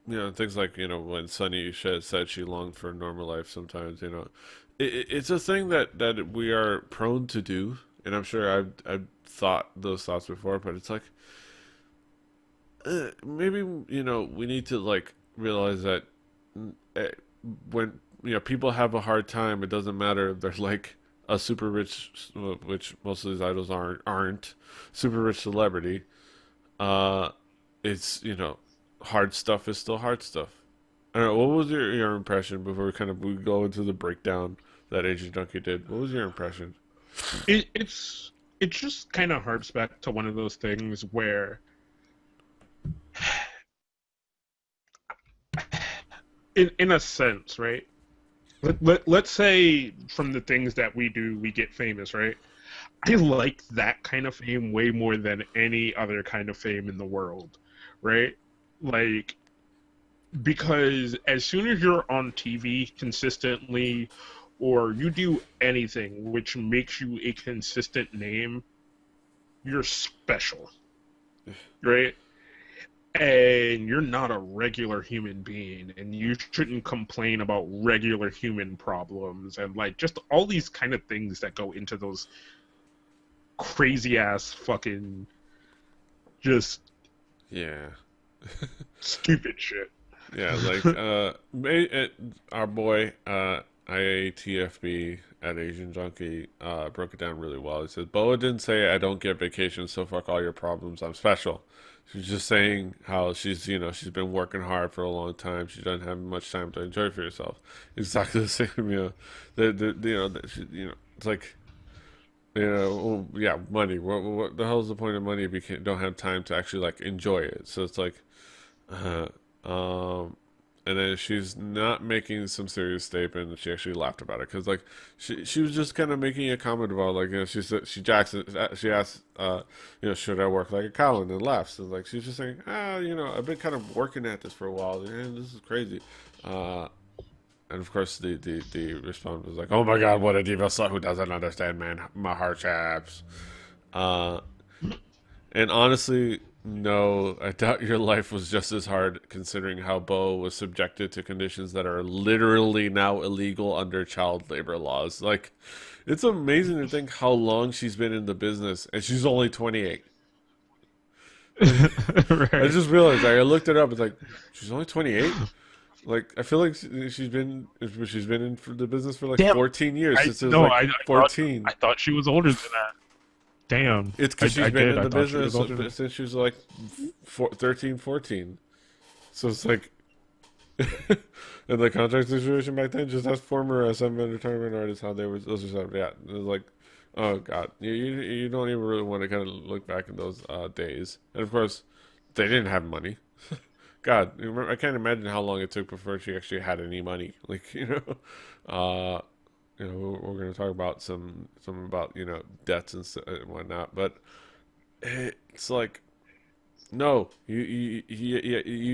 [SPEAKER 1] things like when Sunny said she longed for a normal life. Sometimes it's a thing that we are prone to do, and I'm sure I've thought those thoughts before, but it's like maybe we need to like realize that uh, when people have a hard time, it doesn't matter if they're like a super rich, which most of these idols aren't super rich celebrity. Uh, it's hard stuff is still hard stuff. I don't know. What was your impression before we go into the breakdown that Agent Junkie did? What was your impression?
[SPEAKER 2] It just kind of harps back to one of those things where, in a sense, right? Let's say from the things that we do, we get famous, right? I like that kind of fame way more than any other kind of fame in the world, right? Like, because as soon as you're on TV consistently, or you do anything which makes you a consistent name, you're special, right? And you're not a regular human being, and you shouldn't complain about regular human problems and like just all these kind of things that go into those crazy ass fucking just
[SPEAKER 1] Yeah.
[SPEAKER 2] stupid shit.
[SPEAKER 1] Yeah, like our boy IATFB at Asian Junkie broke it down really well. He said, "Boa didn't say I don't get vacations, so fuck all your problems. I'm special." She's just saying how she's been working hard for a long time. She doesn't have much time to enjoy for herself. Exactly the same, it's like yeah, money. What the hell is the point of money if you don't have time to actually like enjoy it? So it's like uh, um, and then she's not making some serious statement. She actually laughed about it because like she was just kind of making a comment about like she said she asked should I work like a cow, and then laughs. So like she's just saying I've been kind of working at this for a while, and this is crazy. Uh, and of course the response was like, oh my god, what a diva slut who doesn't understand my hardships. Uh, and honestly, no, I doubt your life was just as hard considering how Bo was subjected to conditions that are literally now illegal under child labor laws. Like, it's amazing to think how long she's been in the business, and she's only 28. I
[SPEAKER 2] Right.
[SPEAKER 1] just realized, like, I looked it up, it's like, she's only 28? Like, I feel like she's been in for the business for like
[SPEAKER 2] Damn.
[SPEAKER 1] 14 years,
[SPEAKER 2] I
[SPEAKER 1] since it was
[SPEAKER 2] no.
[SPEAKER 1] like
[SPEAKER 2] I thought
[SPEAKER 1] 14.
[SPEAKER 2] I thought she was older than that. Damn.
[SPEAKER 1] It's because she's
[SPEAKER 2] I
[SPEAKER 1] been
[SPEAKER 2] did.
[SPEAKER 1] in
[SPEAKER 2] I
[SPEAKER 1] the
[SPEAKER 2] thought she was
[SPEAKER 1] business
[SPEAKER 2] older than.
[SPEAKER 1] since she was like 13, 14. So it's like, in the contract situation back then, just ask former seven retirement artists how they were. Those are set. Yeah, it was like, oh god, you don't even really want to kind of look back at those days. And of course, they didn't have money. God, I can't imagine how long it took before she actually had any money. Like uh, we're going to talk about some about debts and whatnot, but it's like no, you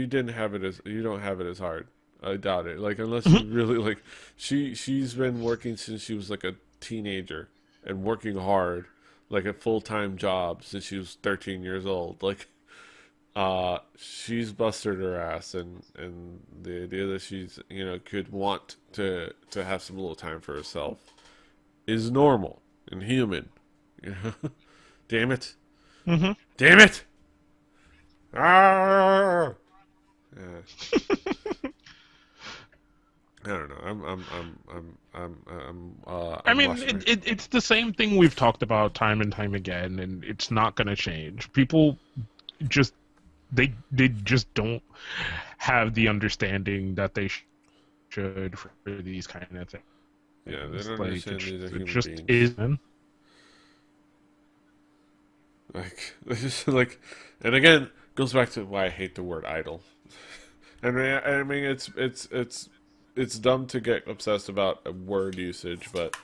[SPEAKER 1] didn't have it as you don't have it as hard. I doubt it. Like unless you really like she's been working since she was like a teenager and working hard, like a full-time job since she was 13 years old. Like she's busted her ass, and the idea that she's could want to have some little time for herself is normal and human. You know, damn it,
[SPEAKER 2] Hmm.
[SPEAKER 1] damn it. Ah! Yeah. I don't know.
[SPEAKER 2] I
[SPEAKER 1] I'm
[SPEAKER 2] mean,
[SPEAKER 1] lost right.
[SPEAKER 2] it's the same thing we've talked about time and time again, and it's not going to change. People just they just don't have the understanding that they should for these kind of
[SPEAKER 1] Yeah, they
[SPEAKER 2] things.
[SPEAKER 1] don't
[SPEAKER 2] Like
[SPEAKER 1] understand these are
[SPEAKER 2] it
[SPEAKER 1] human
[SPEAKER 2] just
[SPEAKER 1] beings.
[SPEAKER 2] isn't.
[SPEAKER 1] Like, it's just like, and again, goes back to why I hate the word idol. I mean, it's dumb to get obsessed about a word usage, but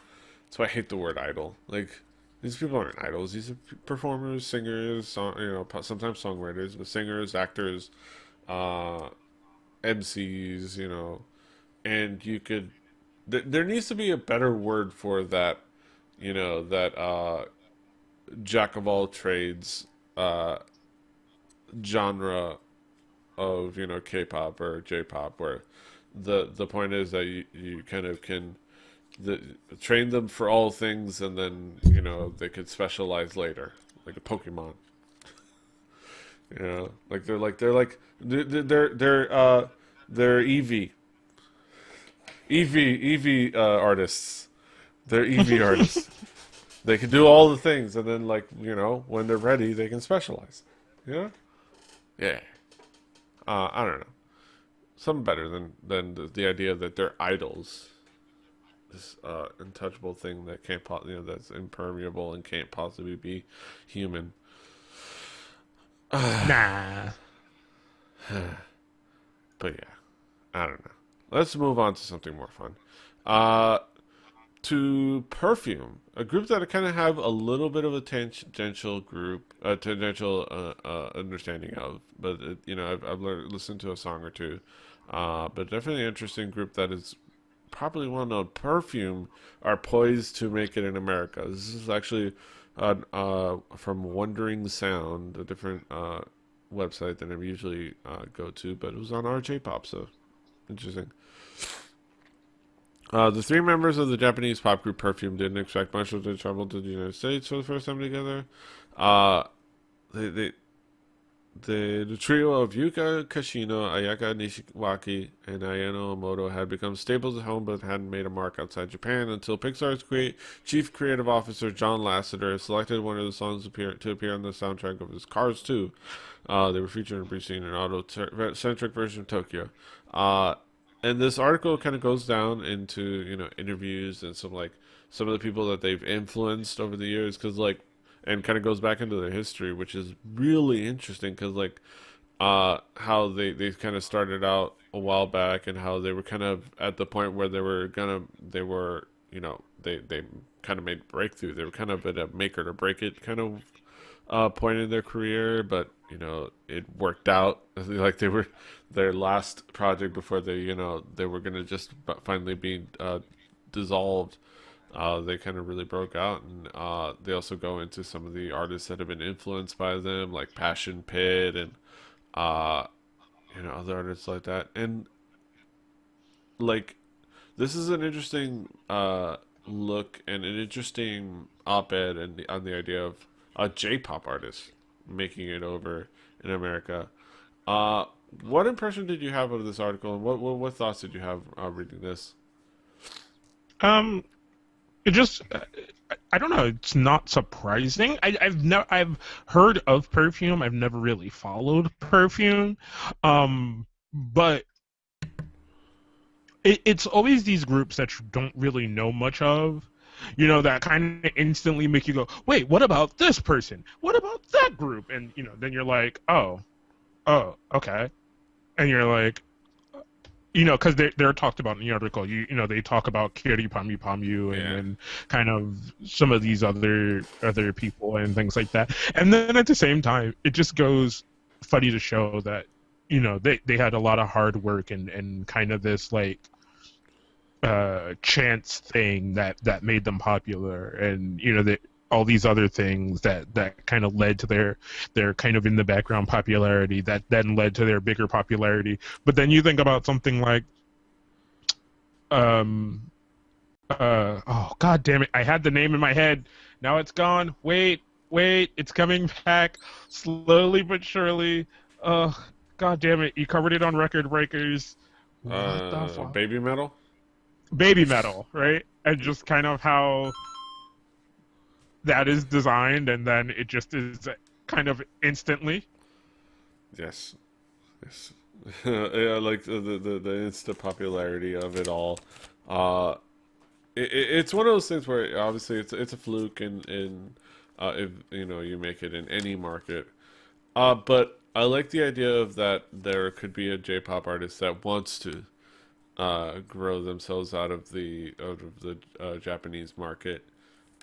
[SPEAKER 1] that's why I hate the word idol. Like, these people aren't idols. These are performers, singers, sometimes songwriters, but singers, actors, uh, MCs, and you could. There needs to be a better word for that. That jack of all trades uh, genre of K-pop or J-pop, where the point is that you kind of can the, train them for all things, and then they could specialize later, like a Pokemon. Like they're EV artists. They're EV artists. They can do all the things, and then when they're ready, they can specialize. Yeah, yeah. I don't know. Something better than the idea that they're idols. This untouchable thing that can't that's impermeable and can't possibly be human.
[SPEAKER 2] Nah.
[SPEAKER 1] But yeah, I don't know. Let's move on to something more fun. Uh, to Perfume, a group that I kind of have a little bit of a tangential understanding of, but I've listened to a song or two. But definitely an interesting group that is probably well known. Perfume are poised to make it in America. This is actually from Wandering Sound, a different website than I usually go to, but it was on RJ-Pop, so interesting. The three members of the Japanese pop group Perfume didn't expect much as they traveled to the United States for the first time together. Uh, they the trio of Yuka Kashino, Ayaka Nishiwaki, and Ayano Omoto had become staples at home but hadn't made a mark outside Japan until Pixar's chief creative officer John Lasseter selected one of the songs to appear on the soundtrack of his Cars 2. They were featured in a brief scene in an auto-centric version of Tokyo. Uh, and this article kind of goes down into interviews and some of the people that they've influenced over the years, and kind of goes back into their history, which is really interesting because how they kind of started out a while back, and how they were kind of at the point where they kind of made breakthrough. They were kind of at a make it or break it kind of point in their career, but it worked out. Like they were their last project before they were gonna just finally be dissolved. They kind of really broke out, and they also go into some of the artists that have been influenced by them, like Passion Pit and uh, other artists like that. And like this is an interesting look and an interesting op-ed on the idea of a J-pop artist making it over in America. Uh, what impression did you have of this article, and what thoughts did you have reading this?
[SPEAKER 2] Um, it just, I don't know. It's not surprising. I've heard of Perfume. I've never really followed Perfume, but it's always these groups that you don't really know much of. That kind of instantly make you go, wait, what about this person? What about that group? And then you're like, oh, okay, and you're like, because they're talked about in the article. They talk about Kiri Pamu Pamu and
[SPEAKER 1] Yeah.
[SPEAKER 2] then kind of some of these other people and things like that. And then at the same time, it just goes funny to show that they had a lot of hard work and kind of this like chance thing that made them popular, and that all these other things that kind of led to their kind of in the background popularity that then led to their bigger popularity. But then you think about something like um oh god damn it, I had the name in my head, now it's gone. Wait, it's coming back slowly but surely. God damn it, you covered it on Record Breakers. What the fuck?
[SPEAKER 1] Baby metal.
[SPEAKER 2] Baby Metal, right? And just kind of how that is designed, and then it just is kind of instantly.
[SPEAKER 1] Yes. Yes. Yeah, like the instant popularity of it all. Uh, it's one of those things where obviously it's a fluke, and if you make it in any market. But I like the idea of that there could be a J-pop artist that wants to grow themselves out of the Japanese market,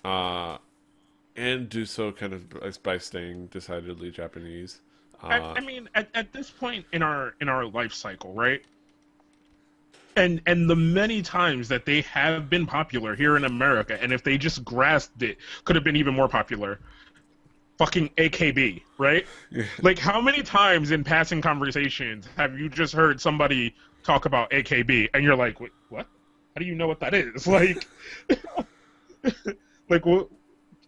[SPEAKER 1] uh, and do so kind of by staying decidedly Japanese.
[SPEAKER 2] I mean, at this point in our life cycle, right? And the many times that they have been popular here in America, and if they just grasped it, could have been even more popular. fucking AKB, right?
[SPEAKER 1] Yeah.
[SPEAKER 2] Like, how many times in passing conversations have you just heard somebody talk about AKB and you're like, wait, what? How do you know what that is? Like what?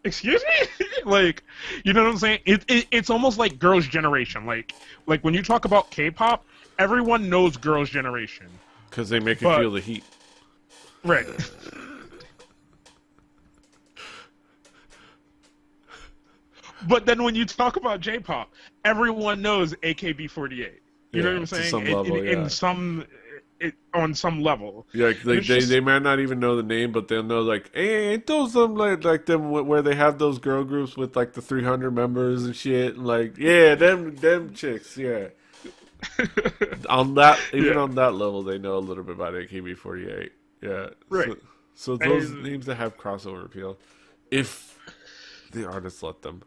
[SPEAKER 2] Excuse me? Like, you know what I'm saying? It's almost like Girls' Generation. Like when you talk about K-pop, everyone knows Girls' Generation,
[SPEAKER 1] Because they make you
[SPEAKER 2] but
[SPEAKER 1] feel the heat.
[SPEAKER 2] right. But then when you talk about J-pop, everyone knows AKB48. You know what
[SPEAKER 1] Yeah,
[SPEAKER 2] I'm
[SPEAKER 1] to
[SPEAKER 2] saying?
[SPEAKER 1] some level,
[SPEAKER 2] In
[SPEAKER 1] yeah.
[SPEAKER 2] some, on some level,
[SPEAKER 1] Yeah,
[SPEAKER 2] and
[SPEAKER 1] like
[SPEAKER 2] it's
[SPEAKER 1] they
[SPEAKER 2] just
[SPEAKER 1] might not even know the name, but they'll know like, hey, ain't those them like them where they have those girl groups with like the 300 members and shit, and like yeah, them chicks, yeah. On that, even
[SPEAKER 2] yeah,
[SPEAKER 1] on that level, they know a little bit about AKB48. Yeah,
[SPEAKER 2] right.
[SPEAKER 1] so those
[SPEAKER 2] And
[SPEAKER 1] names that have crossover appeal, if the artists let them,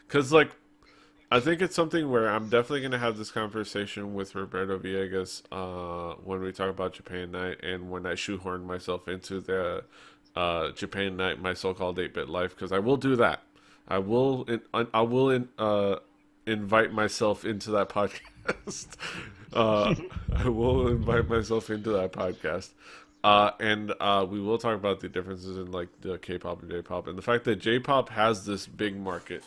[SPEAKER 1] because like I think it's something where I'm definitely going to have this conversation with Roberto Villegas when we talk about Japan Night and when I shoehorn myself into the Japan Night, my so-called 8-bit life, because I will do that. I will invite myself into that podcast. uh, I will invite myself into that podcast. And we will talk about the differences in like the K-pop and J-pop and the fact that J-pop has this big market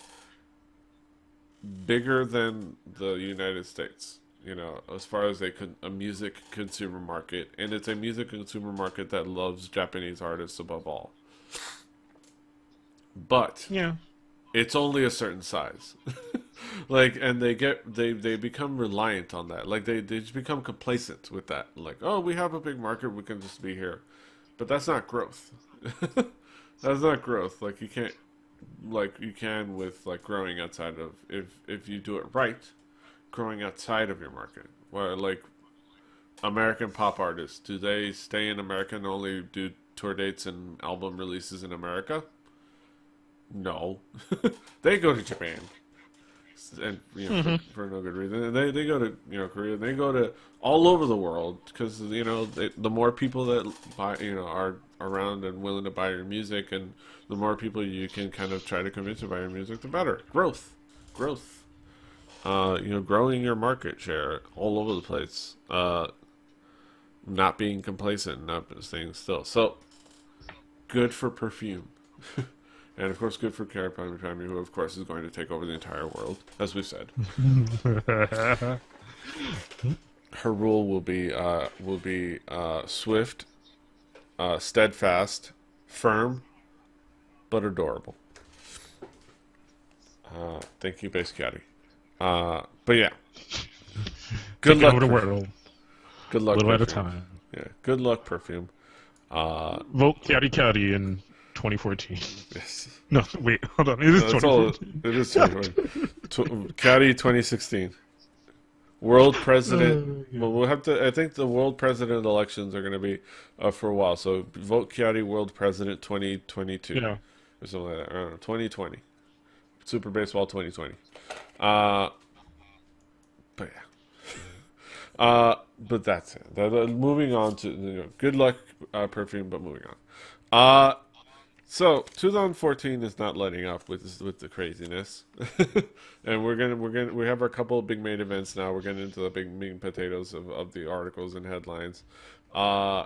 [SPEAKER 1] bigger than the United States. You know, as far as a music consumer market, and it's a music consumer market that loves Japanese artists above all. But
[SPEAKER 2] yeah,
[SPEAKER 1] it's only a certain size. Like, and they become reliant on that. Like they just become complacent with that. Like, oh, we have a big market, we can just be here. But that's not growth. That's not growth. Like you can with like growing outside of if you do it right, growing outside of your market. Where like American pop artists, do they stay in America and only do tour dates and album releases in America? No, they go to Japan, and for no good reason. And they go to Korea. And they go to all over the world because the more people that buy are around and willing to buy your music, and the more people you can kind of try to convince to buy your music, the better. Growth. Growing your market share all over the place. Not being complacent, not staying still. So good for Perfume. And of course, good for Carrie Prime, who of course is going to take over the entire world, as we said. Her rule will be swift, steadfast, firm, but adorable. Thank you, Base Caddy. But yeah, good
[SPEAKER 2] taking over
[SPEAKER 1] luck,
[SPEAKER 2] the world,
[SPEAKER 1] good
[SPEAKER 2] a
[SPEAKER 1] luck,
[SPEAKER 2] little at a
[SPEAKER 1] Perfume.
[SPEAKER 2] time.
[SPEAKER 1] Yeah, good luck, Perfume.
[SPEAKER 2] Vote Caddy Caddy in 2014.
[SPEAKER 1] Yes,
[SPEAKER 2] No, wait, hold on. It is
[SPEAKER 1] that's all.
[SPEAKER 2] 2014.
[SPEAKER 1] It is 2020. Caddy 2016. World president.
[SPEAKER 2] Yeah.
[SPEAKER 1] Well, we'll have to. I think the world president elections are going to be for a while. So vote Chiari world president 2022
[SPEAKER 2] Yeah.
[SPEAKER 1] or something like that. I don't know. 2020 Super Baseball 2020. Uh, but yeah. But that's it. Moving on to good luck, Perfume. But moving on. So 2014 is not letting up with the craziness, and we have our couple of big main events now. We're getting into the big meat and potatoes of the articles and headlines. Uh,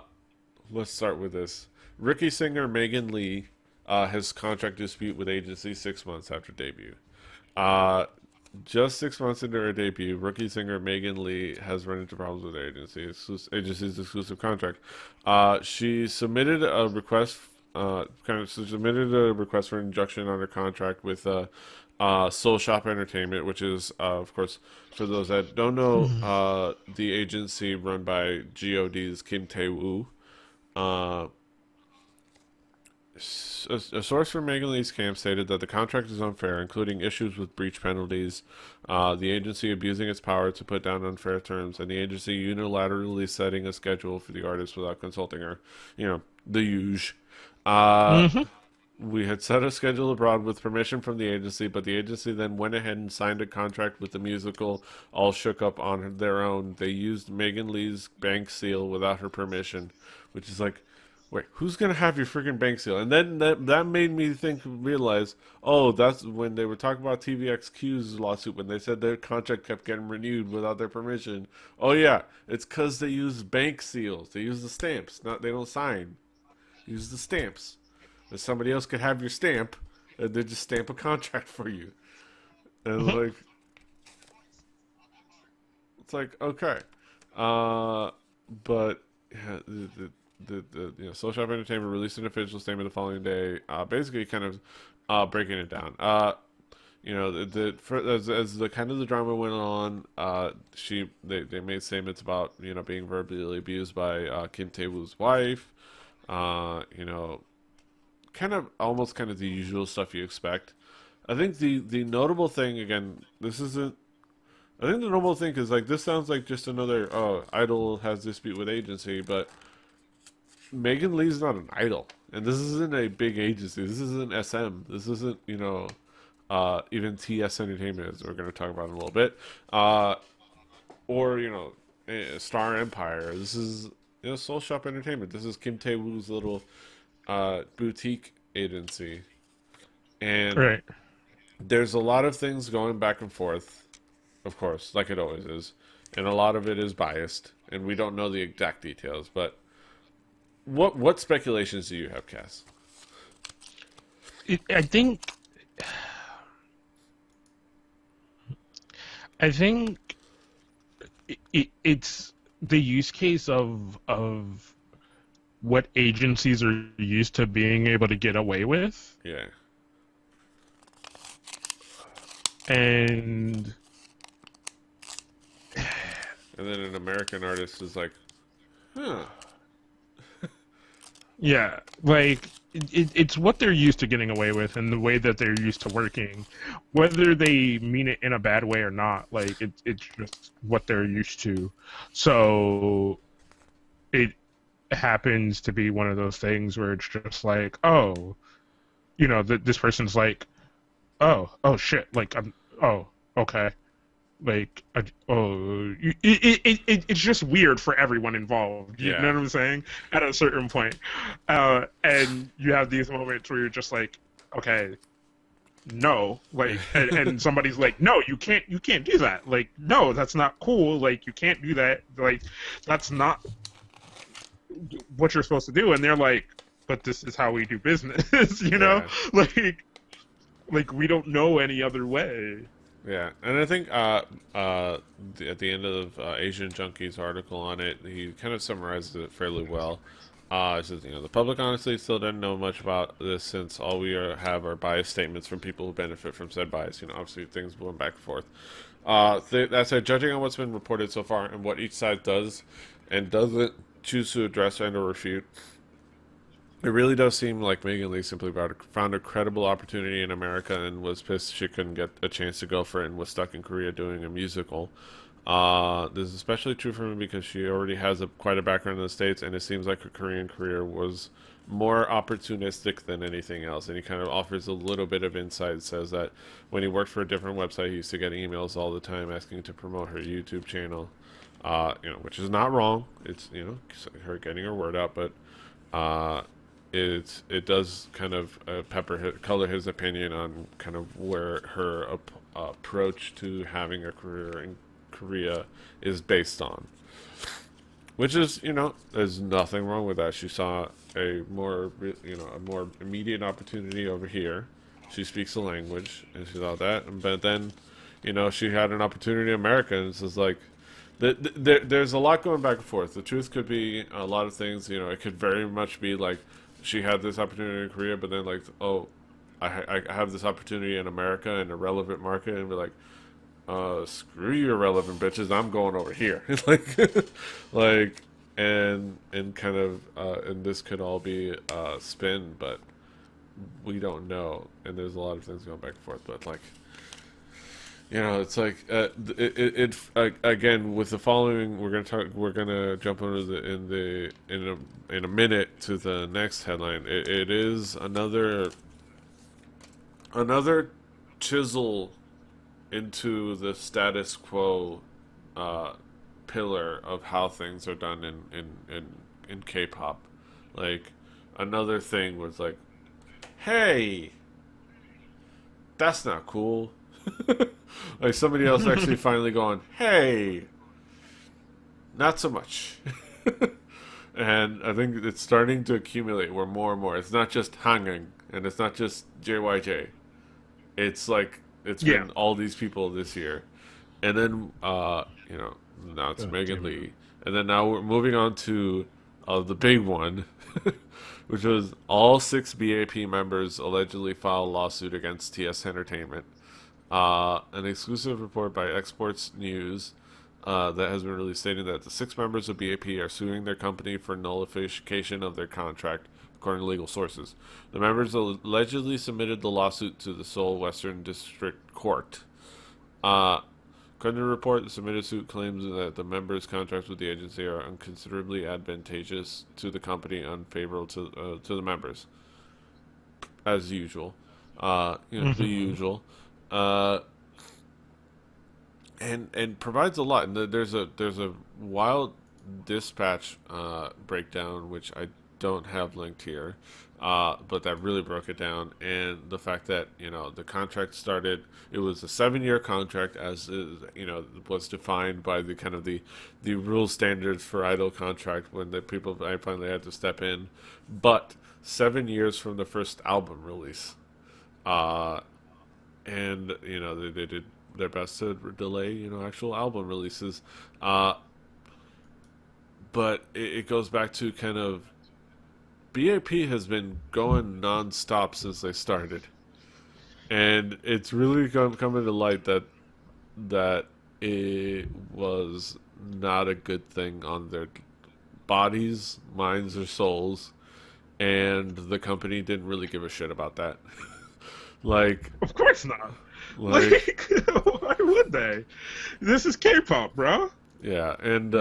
[SPEAKER 1] let's start with this. Rookie singer Megan Lee has contract dispute with agency 6 months after debut. Uh, just 6 months into her debut, rookie singer Megan Lee has run into problems with the agency's exclusive contract. She submitted a request. Submitted a request for an injunction on her contract with Soul Shop Entertainment, which is, of course, for those that don't know, the agency run by God's Kim Tae Woo. Uh, a source from Megan Lee's camp stated that the contract is unfair, including issues with breach penalties, the agency abusing its power to put down unfair terms, and the agency unilaterally setting a schedule for the artist without consulting her. The huge. Uh,
[SPEAKER 2] Hmm.
[SPEAKER 1] we had set a schedule abroad with permission from the agency, but the agency then went ahead and signed a contract with the musical All Shook Up on their own. They used Megan Lee's bank seal without her permission, which is like, wait, who's gonna have your freaking bank seal? And then that made me realize, oh, that's when they were talking about TVXQ's lawsuit when they said their contract kept getting renewed without their permission. Oh yeah, it's because they use bank seals. They use the stamps. Not they don't sign. Use the stamps. If somebody else could have your stamp, and they just stamp a contract for you. And
[SPEAKER 2] Mhm.
[SPEAKER 1] like it's like okay, uh, but yeah, Soul Shop Entertainment released an official statement the following day, basically kind of breaking it down. As the kind of the drama went on, they made statements about being verbally abused by Kim Tae-woo's wife. You know, kind of almost kind of the usual stuff you expect. I think the notable thing again, this isn't. I think the normal thing is like this sounds like just another idol has dispute with agency, but Megan Lee's not an idol, and this isn't a big agency. This isn't SM. This isn't even TS Entertainment, as we're going to talk about in a little bit, or Star Empire. This is Soul Shop Entertainment. This is Kim Tae Woo's little boutique agency, and
[SPEAKER 2] Right.
[SPEAKER 1] there's a lot of things going back and forth, of course, like it always is, and a lot of it is biased, and we don't know the exact details. But what speculations do you have, Cass?
[SPEAKER 2] I think I think it's the use case of what agencies are used to being able to get away with,
[SPEAKER 1] Yeah,
[SPEAKER 2] and
[SPEAKER 1] and then an American artist is like, huh,
[SPEAKER 2] yeah, like it's what they're used to getting away with and the way that they're used to working, whether they mean it in a bad way or not. Like it's just what they're used to. So it happens to be one of those things where it's just like, oh, this person's like, oh shit, like oh, okay. Like, it's just weird for everyone involved. You know
[SPEAKER 1] yeah,
[SPEAKER 2] what I'm saying? At a certain point, and you have these moments where you're just like, okay, no, like, and somebody's like, no, you can't do that. Like, no, that's not cool. Like, you can't do that. Like, that's not what you're supposed to do. And they're like, but this is how we do business.
[SPEAKER 1] yeah.
[SPEAKER 2] Like we don't know any other way.
[SPEAKER 1] Yeah, and I think at the end of Asian Junkie's article on it, he kind of summarizes it fairly well. It says, the public honestly still doesn't know much about this since all we have are biased statements from people who benefit from said bias. Obviously things going back and forth. That said, judging on what's been reported so far and what each side does and doesn't choose to address and or refute, it really does seem like Megan Lee simply found a credible opportunity in America and was pissed she couldn't get a chance to go for it and was stuck in Korea doing a musical. This is especially true for me because she already has quite a background in the States, and it seems like her Korean career was more opportunistic than anything else. And he kind of offers a little bit of insight. Says that when he worked for a different website, he used to get emails all the time asking to promote her YouTube channel. Which is not wrong. It's her getting her word out, but uh, it does kind of color his opinion on kind of where her approach to having a career in Korea is based on. Which is, there's nothing wrong with that. She saw a more immediate opportunity over here. She speaks the language, and she thought that. But then, she had an opportunity in America, and it's just like, there's a lot going back and forth. The truth could be a lot of things. It could very much be like she had this opportunity in Korea, but then like, oh, I have this opportunity in America in a relevant market, and be like, screw you, relevant bitches. I'm going over here. like, and kind of, and this could all be spin, but we don't know. And there's a lot of things going back and forth, but like. It's like again with the following. We're gonna talk. We're gonna jump into in a minute to the next headline. It is another chisel into the status quo pillar of how things are done in K-pop. Like another thing was like, hey, that's not cool. Like somebody else actually finally going, hey, not so much. And I think it's starting to accumulate where more and more. It's not just hanging, and it's not just JYJ. It's like it's
[SPEAKER 2] Yeah.
[SPEAKER 1] been all these people this year, and then now it's
[SPEAKER 2] God
[SPEAKER 1] Megan
[SPEAKER 2] damn it.
[SPEAKER 1] Lee, and then now we're moving on to the big one, which was all six B.A.P members allegedly filed a lawsuit against TS Entertainment. An exclusive report by Exports News that has been released stating that the six members of B.A.P are suing their company for nullification of their contract, according to legal sources. The members allegedly submitted the lawsuit to the Seoul Western District Court. Uh, According to the report, the submitted suit claims that the members' contracts with the agency are unconsiderably advantageous to the company, unfavorable to the members, as usual. The
[SPEAKER 2] Hmm.
[SPEAKER 1] usual. Uh, and provides a lot. And there's a wild dispatch breakdown which I don't have linked here, but that really broke it down. And the fact that the contract started, it was a 7-year contract as was defined by the kind of the rule standards for idol contract when the people I finally had to step in, but 7 years from the first album release. Uh, and they did their best to delay actual album releases, uh, but it goes back to kind of BAP has been going nonstop since they started, and it's really coming to light that it was not a good thing on their bodies, minds, or souls, and the company didn't really give a shit about that. like
[SPEAKER 2] Of course not.
[SPEAKER 1] like
[SPEAKER 2] Like, why would they? This is K-pop, bro.
[SPEAKER 1] yeah, and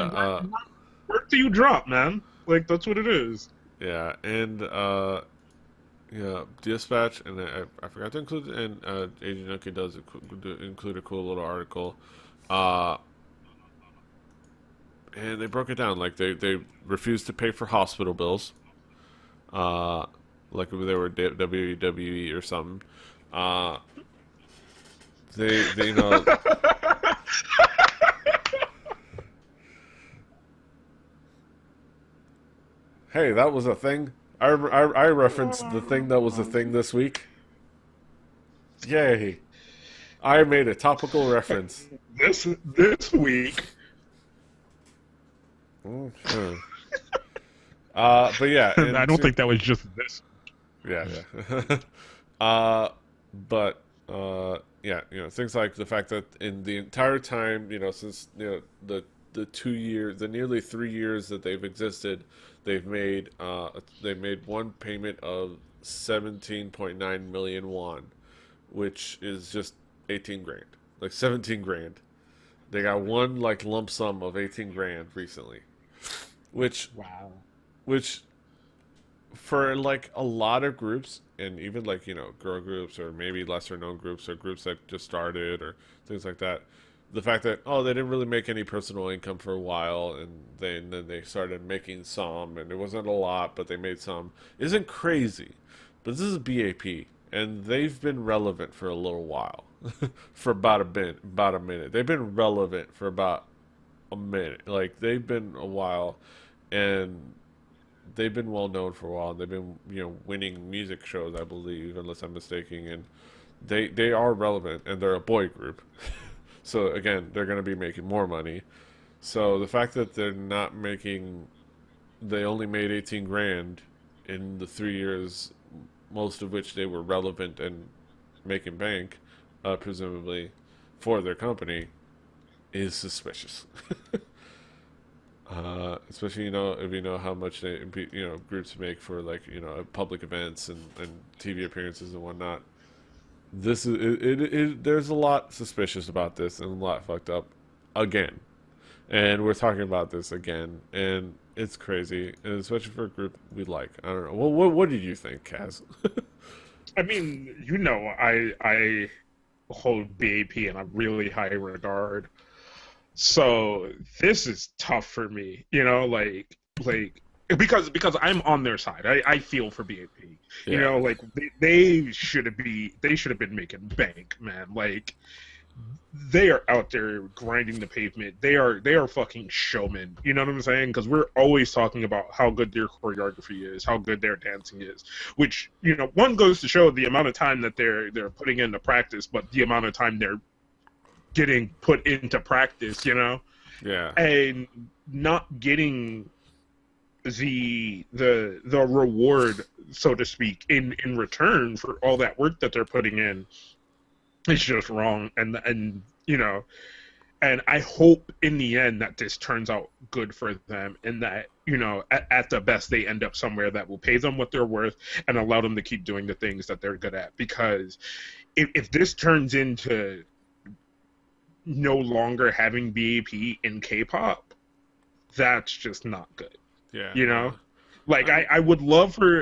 [SPEAKER 2] Work till you drop, man. Like, that's what it is.
[SPEAKER 1] yeah, and yeah, Dispatch, and I forgot to include, and A-Changin does include a cool little article, uh, and they broke it down like they refused to pay for hospital bills, uh, like if they were WWE or something. Uh, they hey, that was a thing. I referenced the thing that was a thing this week. Yay! I made a topical reference.
[SPEAKER 2] This week.
[SPEAKER 1] Mm-hmm. But yeah,
[SPEAKER 2] I don't think that was just this.
[SPEAKER 1] yeah, yeah. uh, but yeah, things like the fact that in the entire time, since the 2 years, the nearly 3 years that they've existed, they've made one payment of 17.9 million won, which is just 18 grand, like 17 grand. They got one like lump sum of 18 grand recently, which
[SPEAKER 2] Wow.
[SPEAKER 1] which for like a lot of groups, and even like girl groups or maybe lesser known groups or groups that just started or things like that, the fact that they didn't really make any personal income for a while, and then they started making some, and it wasn't a lot but they made some, isn't crazy. But this is BAP, and they've been relevant for a little while. For about a minute they've been relevant for about a minute, like they've been a while, and they've been well known for a while. They've been winning music shows, I believe, unless I'm mistaken, and they are relevant, and they're a boy group. So again, they're going to be making more money. So the fact that they're not making, they only made 18 grand in the 3 years, most of which they were relevant and making bank, presumably for their company, is suspicious. Especially if you know how much they groups make for like public events and TV appearances and whatnot. This is there's a lot suspicious about this and a lot fucked up again, and we're talking about this again, and it's crazy, and especially for a group we like. I don't know. Well, what did you think, Kaz?
[SPEAKER 2] I mean, I hold BAP in a really high regard. So this is tough for me. Like because I'm on their side. I feel for B.A.P. You
[SPEAKER 1] Yeah,
[SPEAKER 2] know, like they should have been making bank, man. Like they are out there grinding the pavement. They are fucking showmen. You know what I'm saying? Because we're always talking about how good their choreography is, how good their dancing is. Which one goes to show the amount of time that they're putting into practice, but the amount of time they're getting put into practice.
[SPEAKER 1] yeah,
[SPEAKER 2] And not getting the reward, so to speak, in return for all that work that they're putting in is just wrong. And I hope in the end that this turns out good for them, and that at the best they end up somewhere that will pay them what they're worth and allow them to keep doing the things that they're good at. Because if this turns into no longer having B.A.P in K-pop, that's just not good.
[SPEAKER 1] yeah.
[SPEAKER 2] You know,
[SPEAKER 1] No,
[SPEAKER 2] like
[SPEAKER 1] I mean,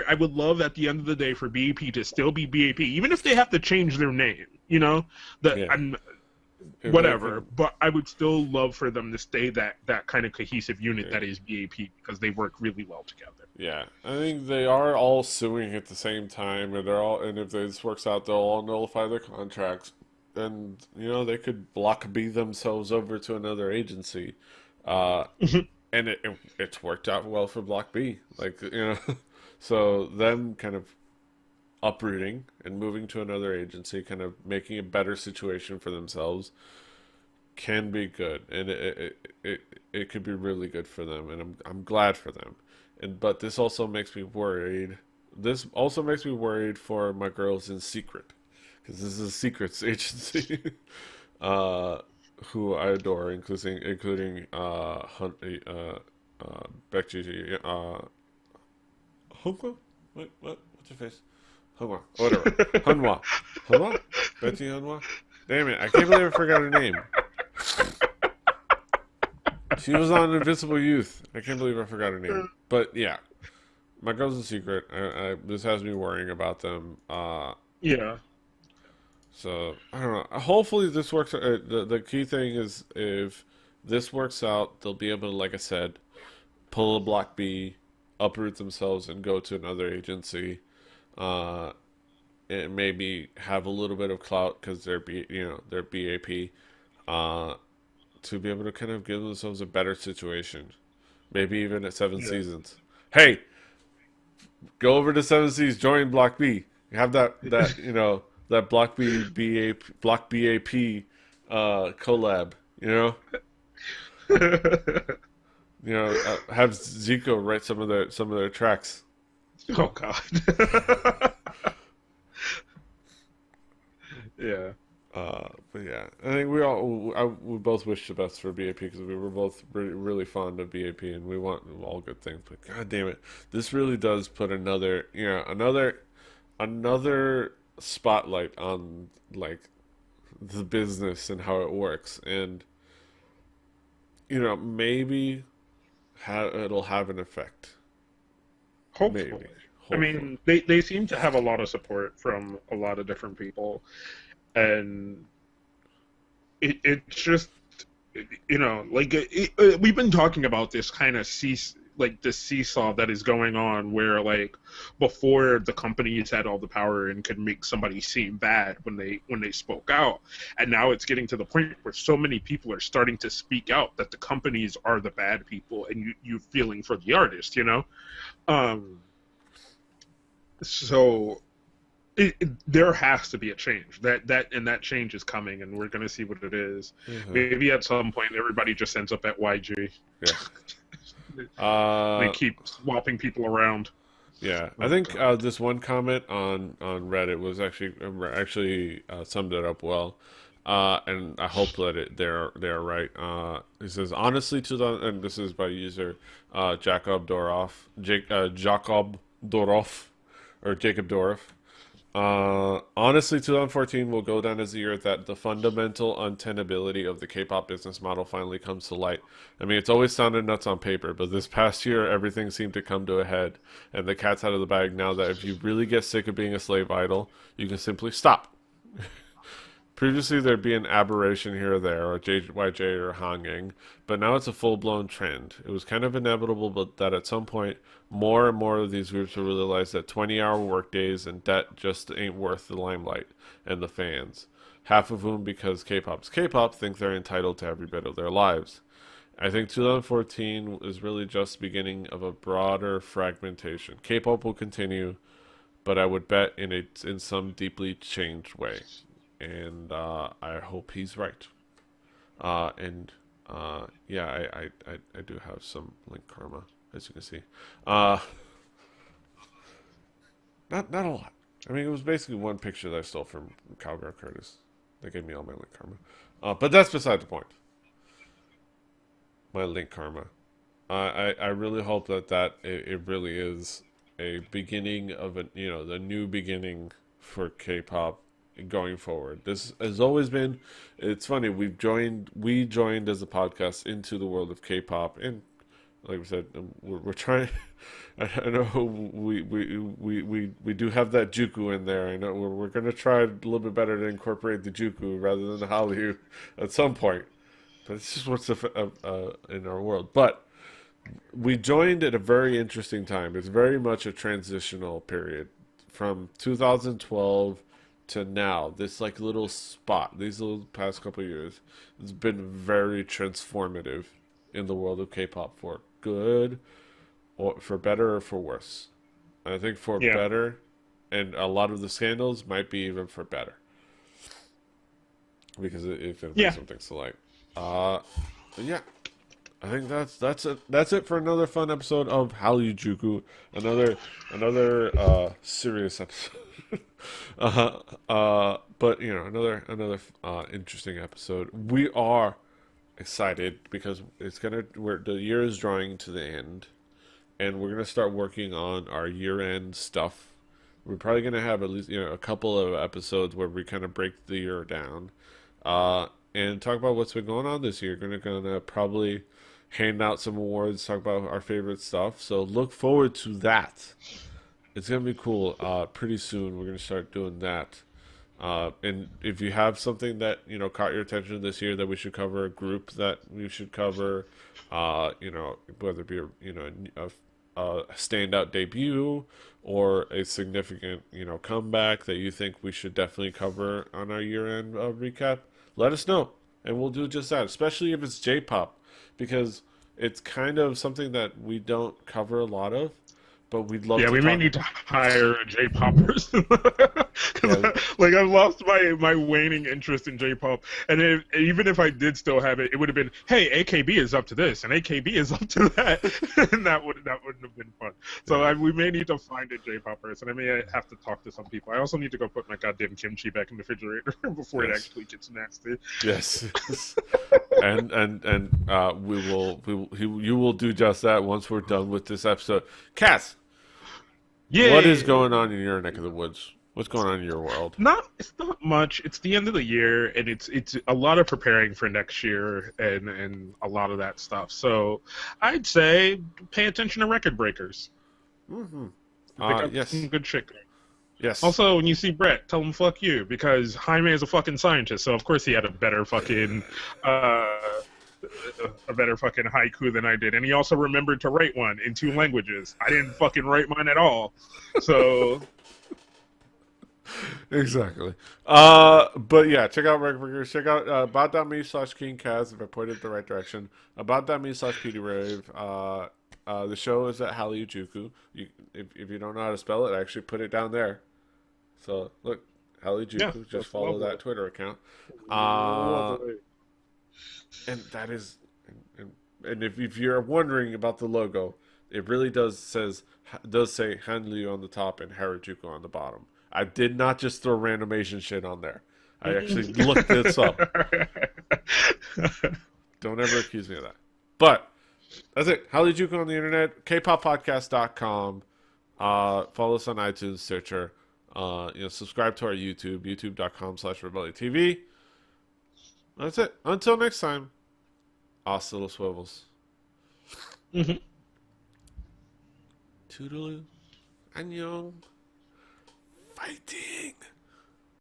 [SPEAKER 2] I would love at the end of the day for B.A.P to still be B.A.P, even if they have to change their name. That
[SPEAKER 1] yeah.
[SPEAKER 2] I'm
[SPEAKER 1] If they
[SPEAKER 2] whatever,
[SPEAKER 1] can,
[SPEAKER 2] but I would still love for them to stay that kind of cohesive unit
[SPEAKER 1] yeah,
[SPEAKER 2] that is B.A.P, because they work really well together.
[SPEAKER 1] yeah. I think they are all suing at the same time, and and if this works out, they'll all nullify their contracts, and they could block B themselves over to another agency. Uh, and it's worked out well for Block B. Like so them kind of uprooting and moving to another agency, kind of making a better situation for themselves, can be good, and it could be really good for them, and I'm glad for them. But this also makes me worried. This also makes me worried for my girls in secret, because this is a secrets agency. uh, who I adore, including Becky Hunwa? What's your face? Hunwa. Whatever. Hunwa. Hunwa? Betty Hunwa? Damn it, I can't believe I forgot her name. She was on Invisible Youth. I can't believe I forgot her name. But yeah, my girl's a secret. This has me worrying about them.
[SPEAKER 2] Yeah,
[SPEAKER 1] So I don't know. Hopefully this works. The key thing is if this works out, they'll be able to, like I said, pull a Block B, uproot themselves, and go to another agency. Uh, and maybe have a little bit of clout because they're B.A.P. Uh, to be able to kind of give themselves a better situation. Maybe even at seven
[SPEAKER 2] yeah.
[SPEAKER 1] seasons. Hey, go over to Seven Seas, join Block B. You have that Block B.A.P. Collab. Have Zico write some of their tracks.
[SPEAKER 2] Oh God. Yeah.
[SPEAKER 1] But yeah, I think we both wish the best for B.A.P because we were both really fond of B.A.P and we want all good things. But god damn it, this really does put another spotlight on like the business and how it works, and maybe it'll have an effect.
[SPEAKER 2] Hopefully.
[SPEAKER 1] Maybe,
[SPEAKER 2] I
[SPEAKER 1] hopefully,
[SPEAKER 2] mean, they seem to have a lot of support from a lot of different people, and it's just like we've been talking about this kind of this seesaw that is going on, where like before the companies had all the power and could make somebody seem bad when they spoke out, and now it's getting to the point where so many people are starting to speak out that the companies are the bad people, and you feeling for the artist. um so there has to be a change. That change is coming, and we're going to see what it is.
[SPEAKER 1] uh
[SPEAKER 2] Maybe at some point, everybody just ends up at YG.
[SPEAKER 1] yeah.
[SPEAKER 2] They
[SPEAKER 1] Uh,
[SPEAKER 2] keep swapping people around.
[SPEAKER 1] Yeah, I
[SPEAKER 2] Oh
[SPEAKER 1] think
[SPEAKER 2] God.
[SPEAKER 1] this one comment on Reddit was actually summed it up well, and I hope that they're right. It says honestly to the, and this is by user Jacob Doroff, or Jacob Doroff. Honestly, 2014 will go down as the year that the fundamental untenability of the K-pop business model finally comes to light. I mean, it's always sounded nuts on paper, but this past year, everything seemed to come to a head, and the cat's out of the bag now that if you really get sick of being a slave idol, you can simply stop. Previously, there'd be an aberration here or there, or JYJ or hanging, but now it's a full-blown trend. It was kind of inevitable, but that at some point, more and more of these groups will realize that 20-hour workdays and debt just ain't worth the limelight and the fans. Half of whom, because K-pop's K-pop, think they're entitled to every bit of their lives. I think 2014 is really just the beginning of a broader fragmentation. K-pop will continue, but I would bet in some deeply changed way, and I hope he's right. And yeah, I do have some link karma, as you can see. Uh, not a lot. I mean, it was basically one picture that I stole from Cowgirl Curtis. They gave me all my link karma. But that's beside the point. My link karma. I really hope it really is a beginning of the new beginning for K-pop going forward. This has always been. It's funny, we joined as a podcast into the world of K-pop, and like we said, we're trying. I know we do have that Juku in there. I know we're going to try a little bit better to incorporate the Juku rather than the Hallyu at some point. But it's just what's in our world. But we joined at a very interesting time. It's very much a transitional period from 2012 to now. This like little spot, these little past couple of years, has been very transformative in the world of K-pop for good, or for better or for worse. I think for
[SPEAKER 2] Yeah.
[SPEAKER 1] better, and a lot of the scandals might be even for better because if it'll be
[SPEAKER 2] Yeah.
[SPEAKER 1] something to like. But yeah, I think that's it. That's it for another fun episode of Hallyujuku. Another serious episode. uh, but another interesting episode. We are excited because the year is drawing to the end, and we're gonna start working on our year-end stuff. We're probably gonna have at least a couple of episodes where we kind of break the year down, and talk about what's been going on this year. Gonna probably hand out some awards, talk about our favorite stuff. So look forward to that. It's gonna be cool. Pretty soon we're gonna start doing that. And if you have something that caught your attention this year that we should cover, a group that we should cover, whether it be a standout debut or a significant comeback that you think we should definitely cover on our year-end recap, let us know, and we'll do just that. Especially if it's J-pop, because it's kind of something that we don't cover a lot of, but we'd love
[SPEAKER 2] Yeah,
[SPEAKER 1] to
[SPEAKER 2] we may
[SPEAKER 1] talk.
[SPEAKER 2] need to hire a J-pop person because,
[SPEAKER 1] Yeah,
[SPEAKER 2] like, I've lost my waning interest in J-pop, and even if I did still have it, it would have been, hey, AKB is up to this, and AKB is up to that, and wouldn't have been fun. So
[SPEAKER 1] yeah.
[SPEAKER 2] we may need to find a J-pop person. I may have to talk to some people. I also need to go put my goddamn kimchi back in the refrigerator before it
[SPEAKER 1] Yes.
[SPEAKER 2] actually gets nasty.
[SPEAKER 1] Yes. And you will do just that once we're done with this episode. Cass, what is
[SPEAKER 2] Yeah.
[SPEAKER 1] going on in your neck of the woods? What's going on in your world?
[SPEAKER 2] It's not much. It's the end of the year, and it's a lot of preparing for next year and a lot of that stuff. So I'd say pay attention to record breakers.
[SPEAKER 1] Mm-hmm.
[SPEAKER 2] They got
[SPEAKER 1] Yes.
[SPEAKER 2] some good shit going.
[SPEAKER 1] Yes.
[SPEAKER 2] Also, when you see Brett, tell him fuck you, because Jaime is a fucking scientist, so of course he had a better fucking haiku than I did, and he also remembered to write one in 2 languages. I didn't fucking write mine at all. So
[SPEAKER 1] Exactly. But yeah, check out Record. Check out about.me/KingCast if I pointed the right direction. About.me/PDRave. The show is at Hallyujuku. If you don't know how to spell it, I actually put it down there. So look, Hallyujuku.
[SPEAKER 2] yeah,
[SPEAKER 1] Just
[SPEAKER 2] that's
[SPEAKER 1] follow
[SPEAKER 2] lovely.
[SPEAKER 1] that Twitter account. Uh,
[SPEAKER 2] Lovely.
[SPEAKER 1] and that is, and if you're wondering about the logo, it really does say Hanryu on the top and Harajuku on the bottom. I did not just throw random Asian shit on there. I actually looked this up. Don't ever accuse me of that. But that's it. Hallyu on the internet, kpoppodcast.com. Follow us on iTunes, Stitcher. Subscribe to our YouTube, youtube.com/rebelliontv. That's it. Until next time, hasta los huevos.
[SPEAKER 2] Mhm.
[SPEAKER 1] Toodaloo. Annyeong. Fighting.